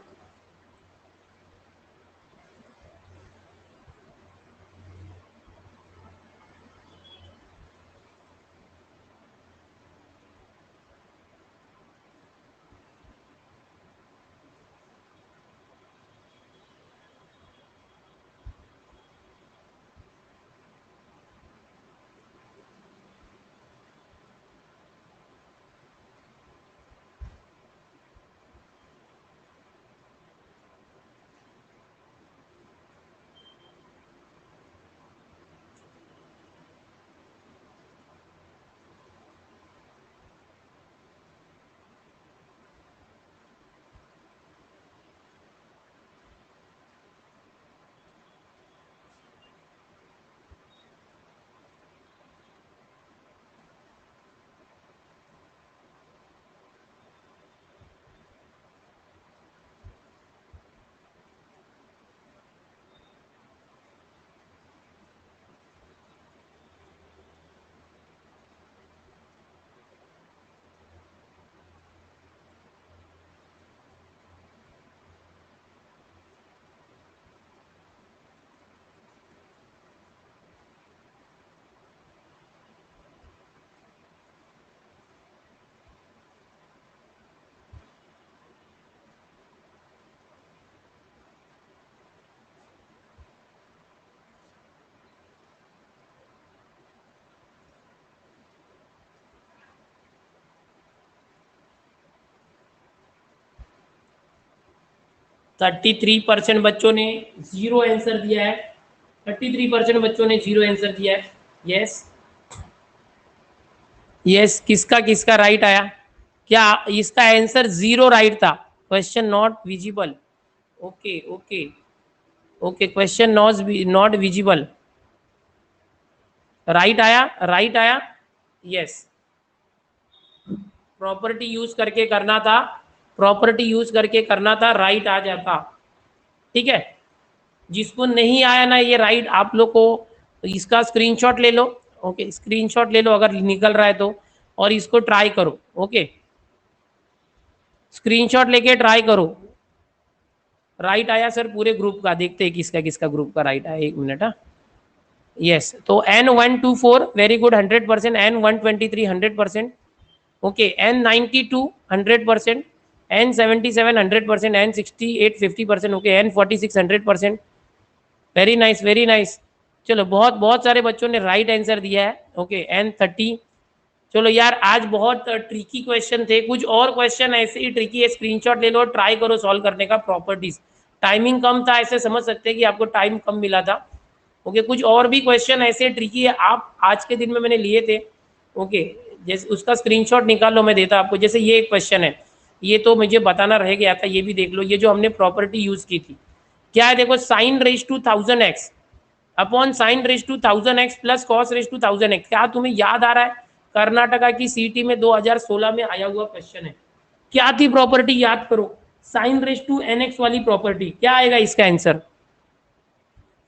थर्टी 33% बच्चों ने जीरो आंसर दिया है। 33% बच्चों ने जीरो आंसर दिया है। यस यस, किसका किसका राइट आया? क्या इसका आंसर जीरो राइट था? Question not visible. Okay okay okay, question not visible. Right आया, राइट आया। यस, प्रॉपर्टी यूज करके करना था, प्रॉपर्टी यूज करके करना था, राइट आ जाता। ठीक है, जिसको नहीं आया ना ये राइट, आप लोग को इसका स्क्रीनशॉट ले लो। ओके, स्क्रीनशॉट ले लो अगर निकल रहा है तो, और इसको ट्राई करो। ओके, स्क्रीनशॉट लेके ट्राई करो। राइट आया सर पूरे ग्रुप का, देखते हैं किसका किसका ग्रुप का राइट आया। एक मिनट। हाँ यस, तो N124 very good 100%, N123 100%, okay, N92 100%, N77 100%, N68 50%, okay, N46 100%। Very nice very nice. चलो बहुत बहुत सारे बच्चों ने राइट आंसर दिया है। Okay, N30। चलो यार आज बहुत ट्रिकी क्वेश्चन थे, कुछ और क्वेश्चन ऐसे ही ट्रिकी है, स्क्रीनशॉट ले लो, ट्राई करो सॉल्व करने का। प्रॉपर्टीज टाइमिंग कम था, ऐसे समझ सकते हैं कि आपको टाइम कम मिला था। ओके, कुछ और भी क्वेश्चन ऐसे ट्रिकी है, आप आज के दिन में मैंने लिए थे। ओके, जैसे उसका स्क्रीनशॉट निकाल लो, मैं देता आपको। जैसे ये एक क्वेश्चन है, ये तो मुझे बताना रह गया था, ये भी देख लो। ये जो हमने प्रॉपर्टी यूज की थी, क्या है देखो, sine raise to 1000x upon sine raise to 1000x plus cos raise to 1000x। क्या तुम्हें याद आ रहा है? कर्नाटका की सीटी में 2016 में आया हुआ क्वेश्चन है। क्या थी प्रॉपर्टी, याद करो। साइन रेज टू nx वाली प्रॉपर्टी। क्या आएगा इसका आंसर?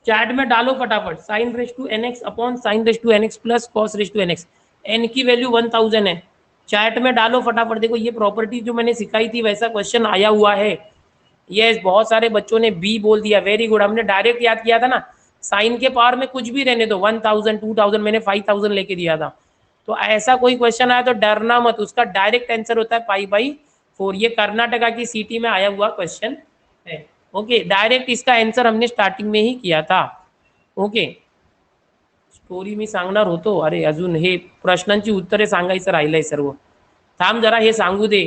चैट में डालो फटाफट। Sine raise to nx upon sine raise to nx plus cos raise to nx। n की वैल्यू 1000 है। चैट में डालो फटाफट। देखो ये प्रॉपर्टी जो मैंने सिखाई थी वैसा क्वेश्चन आया हुआ है। यस, बहुत सारे बच्चों ने बी बोल दिया, वेरी गुड। हमने डायरेक्ट याद किया था ना, साइन के पावर में कुछ भी रहने दो, 1000 2000, मैंने 5000 लेके दिया था। तो ऐसा कोई क्वेश्चन आया तो डरना मत, उसका डायरेक्ट आंसर होता है π/4। ये कर्नाटका की सिटी में आया हुआ क्वेश्चन है। ओके, डायरेक्ट इसका आंसर हमने स्टार्टिंग में ही किया था। ओके, स्टोरी मी सांगणार होतो, अरे अजून हे प्रश्नांची उत्तरे सांगायचं राहिलंय सर्व। थांब जरा हे सांगू दे।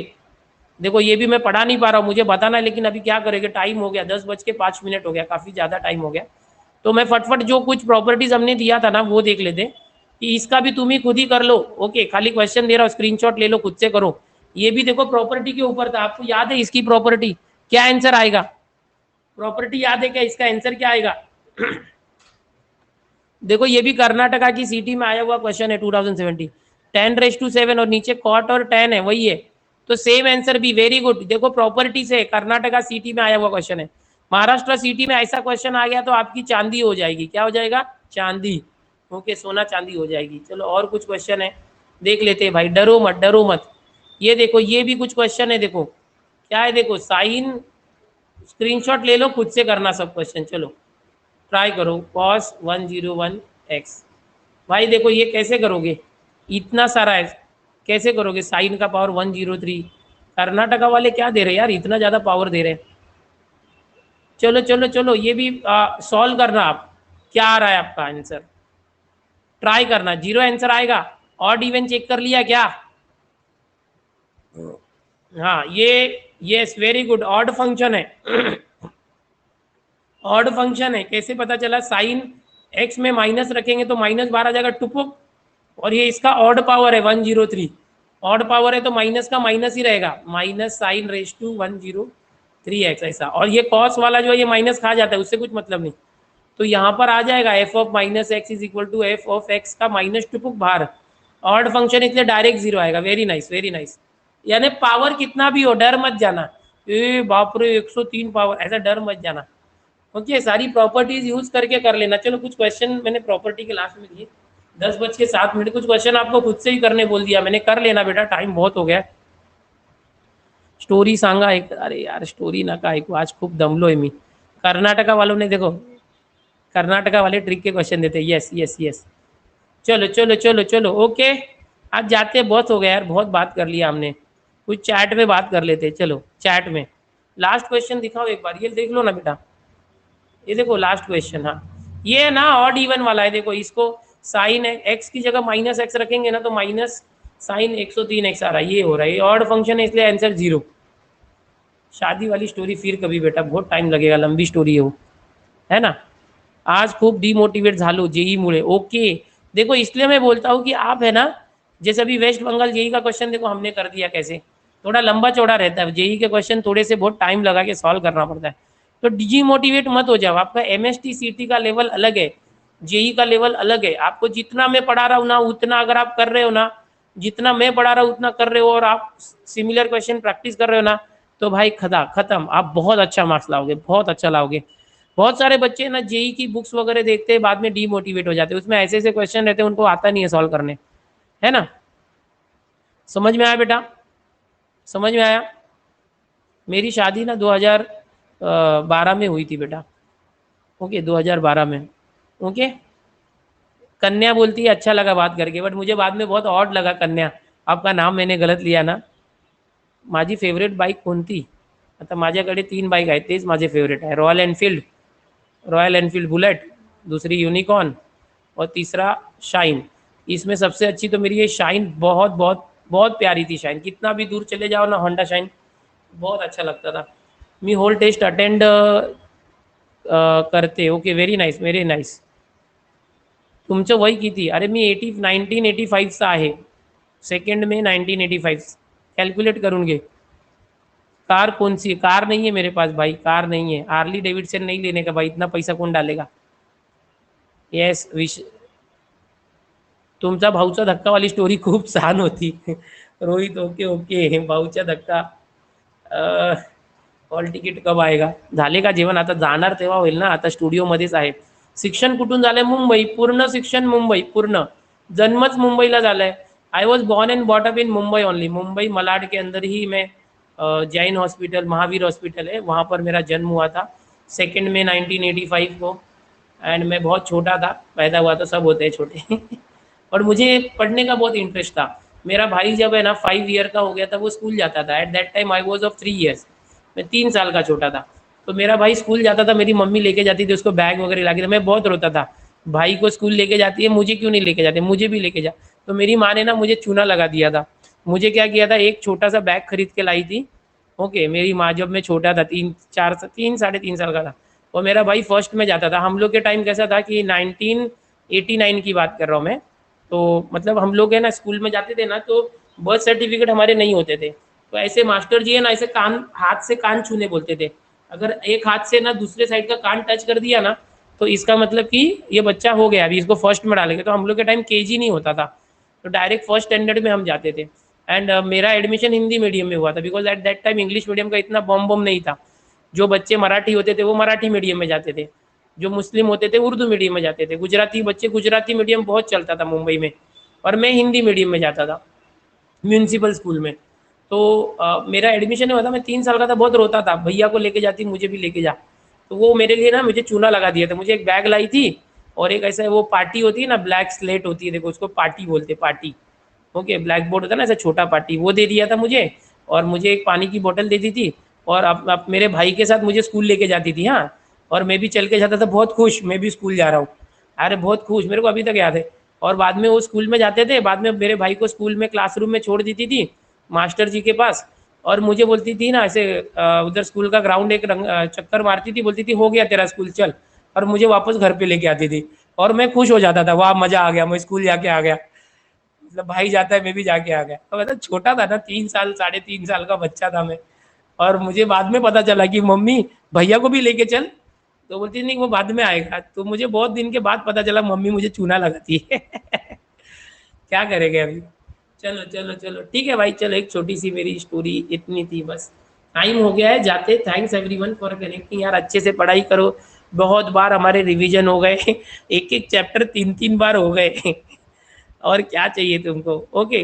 देखो ये भी मैं पढ़ा नहीं पा रहा हूँ, मुझे बताना है, लेकिन अभी क्या करेंगे, टाइम हो गया 10:05 हो गया, काफ़ी ज़्यादा टाइम हो गया। तो मैं फटफट जो कुछ प्रॉपर्टीज हमने दिया था ना वो देख लेते कि इसका भी तुम ही खुद ही कर लो। ओके, खाली क्वेश्चन दे रहा हूँ, स्क्रीनशॉट ले लो, खुद से करो। ये भी देखो प्रॉपर्टी के ऊपर था, आपको याद है इसकी प्रॉपर्टी, क्या आंसर आएगा? प्रॉपर्टी याद है क्या? इसका आंसर क्या आएगा? देखो ये भी कर्नाटका की सिटी में आया हुआ क्वेश्चन है 2017, 10⁻7 और नीचे कॉट और 10 है, वही है। तो सेम आंसर भी, वेरी गुड। देखो प्रॉपर्टी से कर्नाटका सिटी में आया हुआ क्वेश्चन है। महाराष्ट्र सिटी में ऐसा क्वेश्चन आ गया तो आपकी चांदी हो जाएगी। क्या हो जाएगा? चांदी। ओके, सोना चांदी हो जाएगी। चलो और कुछ क्वेश्चन है देख लेते हैं भाई, डरो मत डरो मत। ये देखो ये भी कुछ क्वेश्चन है, देखो क्या है, देखो साइन, स्क्रीनशॉट ले लो, खुद से करना सब क्वेश्चन। चलो ट्राई करो, cos 101x। भाई देखो ये कैसे करोगे, इतना सारा है, कैसे करोगे? साइन का पावर 103। कर्नाटका वाले क्या दे रहे हैं यार, इतना ज़्यादा पावर दे रहे हैं। चलो चलो चलो ये भी सॉल्व करना आप, क्या आ रहा है आपका आंसर, ट्राई करना। जीरो आंसर आएगा। ऑड इवन चेक कर लिया क्या? हाँ ये, yes very good, odd function है। ऑड फंक्शन है, कैसे पता चला? साइन एक्स में माइनस रखेंगे तो -12 जाएगा टुपुक, और ये इसका ऑड पावर है 103। ऑड पावर है तो माइनस का माइनस ही रहेगा, -sin⁻103x ऐसा। और ये कॉस वाला जो है ये माइनस खा जाता है, उससे कुछ मतलब नहीं। तो यहाँ पर आ जाएगा f of -x is equal to f of x का माइनस टुपुक बाहर। ऑड फंक्शन इसलिए डायरेक्ट जीरो आएगा। Very nice very nice. यानी पावर कितना भी हो डर मत जाना, ए बाप रे 103 पावर, ऐसा डर मत जाना। ओके, सारी प्रॉपर्टीज यूज करके कर लेना। चलो कुछ क्वेश्चन मैंने प्रॉपर्टी के लास्ट में दिए, 10:07। कुछ क्वेश्चन आपको खुद से ही करने बोल दिया मैंने, कर लेना बेटा, टाइम बहुत हो गया। स्टोरी सांगा एक, अरे यार स्टोरी ना का ऐकू, आज खूप दमलोय मी। कर्नाटका वालों ने देखो, कर्नाटका वाले ट्रिक के क्वेश्चन देते, यस यस यस। चलो चलो चलो चलो ओके, आज जाते बहुत हो गया यार, बहुत बात कर लिया हमने, कुछ चैट में बात कर लेते। चलो चैट में लास्ट क्वेश्चन दिखाओ एक बार, ये देख लो ना बेटा, ये देखो लास्ट क्वेश्चन। हाँ ये ना ऑड इवन वाला है, देखो इसको साइन एक्स की जगह -x रखेंगे ना तो माइनस साइन 103x आ रहा है, ये हो रहा है, ये ऑड फंक्शन है इसलिए आंसर 0। शादी वाली स्टोरी फिर कभी बेटा, बहुत टाइम लगेगा, लंबी स्टोरी है वो, है ना। आज खूप डिमोटिवेट झालो जेई मुळे। ओके देखो इसलिए मैं बोलता हूँ कि आप है ना, जैसे अभी वेस्ट बंगाल जेई का क्वेश्चन देखो हमने कर दिया, कैसे थोड़ा लंबा चौड़ा रहता है जेई के क्वेश्चन, थोड़े से बहुत टाइम लगा के सॉल्व करना पड़ता है। तो डिमोटिवेट मत हो जाओ, आपका MST CT का लेवल अलग है, जेई का लेवल अलग है। आपको जितना मैं पढ़ा रहा हूँ ना उतना अगर आप कर रहे हो ना, जितना मैं पढ़ा रहा हूँ उतना कर रहे हो, और आप सिमिलर क्वेश्चन प्रैक्टिस कर रहे हो ना, तो भाई खत्म, आप बहुत अच्छा मार्क्स लाओगे, बहुत अच्छा लाओगे। बहुत सारे बच्चे ना जेई की बुक्स वगैरह देखते हैं, बाद में डीमोटिवेट हो जाते हैं, उसमें ऐसे ऐसे क्वेश्चन रहते हैं उनको आता नहीं है सॉल्व करने, है ना। समझ में आया बेटा, समझ में आया? मेरी शादी ना 2012 में हुई थी बेटा, ओके 2012 में। ओके कन्या बोलती है अच्छा लगा बात करके, बट मुझे बाद में बहुत ऑड लगा, कन्या आपका नाम मैंने गलत लिया ना। माझी फेवरेट बाईक कोणती? आता माझ्याकडे 3 बाईक आहेत, तेच माझे फेवरेट आहे, रॉयल एनफील्ड बुलेट, दूसरी यूनिकॉर्न और तीसरा शाइन। इसमें सबसे अच्छी तो मेरी ये शाइन, बहुत बहुत बहुत प्यारी थी शाइन, कितना भी दूर चले जाओ ना होंडा शाइन, बहुत अच्छा लगता था। मी होल टेस्ट अटेंड करते। Okay very nice very nice. तुमचं वय किती? अरे मी 1985चा आहे, सेकंड में 1985, कैलकुलेट करून घे। कार कौन सी? कार नहीं है मेरे पास भाई, कार नहीं है, हार्ली डेविडसन नहीं लेने का भाई, इतना पैसा कौन डालेगा। यस विश, तुमचा भाऊचा धक्का वाली स्टोरी खूप छान होती। रोहित ओके ओके, भाऊचा धक्का। हॉल तिकीट कब आएगा? झाले का जेवण? आता जाणार तेव्हा होईल ना, आता स्टुडिओमध्येच आहे। शिक्षण कुठून झालंय? मुंबई, पूर्ण शिक्षण मुंबई, पूर्ण जन्मच मुंबईला झालाय। I was born and brought up in Mumbai only, Mumbai Malad के अंदर ही मैं, जैन हॉस्पिटल, महावीर हॉस्पिटल है, वहाँ पर मेरा जन्म हुआ था 2 मई 1985 को। एंड मैं बहुत छोटा था, पैदा हुआ, तो सब होते हैं छोटे। और मुझे पढ़ने का बहुत इंटरेस्ट था। मेरा भाई जब है ना 5 ईयर का हो गया था, वो स्कूल जाता था। At that time I was of 3 years, मैं 3 साल का छोटा था। तो मेरा भाई स्कूल जाता था, मेरी मम्मी लेके जाती थी उसको, बैग वगैरह ला के, मैं बहुत रोता था, भाई को स्कूल लेके जाती है, मुझे क्यों नहीं लेके जाते, मुझे भी लेके जा। तो मेरी माँ ने ना मुझे चूना लगा दिया था। मुझे क्या किया था, एक छोटा सा बैग खरीद के लाई थी, ओके, मेरी माँ जब मैं छोटा था 3 साढ़े 3 साल का था, और मेरा भाई फर्स्ट में जाता था। हम लोग के टाइम कैसा था कि 1989 की बात कर रहा हूँ मैं, तो मतलब हम लोग है ना स्कूल में जाते थे ना, तो बर्थ सर्टिफिकेट हमारे नहीं होते थे, तो ऐसे मास्टर जी है ना ऐसे कान, हाथ से कान छूने बोलते थे। अगर एक हाथ से ना दूसरे साइड का कान टच कर दिया ना, तो इसका मतलब कि ये बच्चा हो गया, अभी इसको फर्स्ट में डालेंगे। तो हम लोग के टाइम केजी नहीं होता था, तो डायरेक्ट फर्स्ट स्टैंडर्ड में हम जाते थे। एंड मेरा एडमिशन हिंदी मीडियम में हुआ था, because at that time English medium का इतना बम नहीं था। जो बच्चे मराठी होते थे वो मराठी मीडियम में जाते थे, जो मुस्लिम होते थे उर्दू मीडियम में जाते थे, गुजराती बच्चे गुजराती मीडियम बहुत चलता था मुंबई में, और मैं हिंदी मीडियम में जाता था म्यूनसिपल स्कूल में। तो मेरा एडमिशन हुआ था, मैं 3 साल का था, बहुत रोता था, भैया को लेके जाती, मुझे भी लेके जा। तो वो मेरे लिए ना मुझे चूना लगा दिया था, मुझे एक बैग लाई थी, और एक ऐसा वो पार्टी होती है ना, ब्लैक स्लेट होती है, देखो उसको पार्टी बोलते, पार्टी, ओके, ब्लैक बोर्ड होता है ना ऐसा छोटा पार्टी, वो दे दिया था मुझे, और मुझे एक पानी की बोतल दे दी थी। और अब मेरे भाई के साथ मुझे स्कूल लेके जाती थी, हाँ, और मैं भी चल के जाता था, बहुत खुश, मैं भी स्कूल जा रहा हूँ, अरे बहुत खुश, मेरे को अभी तक याद है। और बाद में वो स्कूल में जाते थे, बाद में मेरे भाई को स्कूल में क्लासरूम में छोड़ देती थी मास्टर जी के पास, और मुझे बोलती थी ना ऐसे उधर स्कूल का ग्राउंड एक चक्कर मारती थी, बोलती थी हो गया तेरा स्कूल चल, और मुझे वापस घर पे लेके आती थी, और मैं खुश हो जाता था, वाह मजा आ गया, मैं स्कूल जाके आ गया, मतलब भाई जाता है मैं भी जाके आ गया। तो मतलब छोटा था ना, 3 साल 3.5 साल का बच्चा था मैं, और मुझे बाद में पता चला कि मम्मी भैया को भी लेके चल, तो बोलती नहीं वो बाद में आएगा, तो मुझे बहुत दिन के बाद पता चला मम्मी मुझे चूना लगाती है। क्या करेंगे अभी। चलो चलो चलो ठीक है भाई, चलो एक छोटी सी मेरी स्टोरी इतनी थी बस, टाइम हो गया है जाते। थैंक्स एवरीवन फॉर कनेक्टिंग यार, अच्छे से पढ़ाई करो, बहुत बार हमारे रिवीजन हो गए, एक एक चैप्टर 3 3 बार हो गए। और क्या चाहिए तुमको। ओके।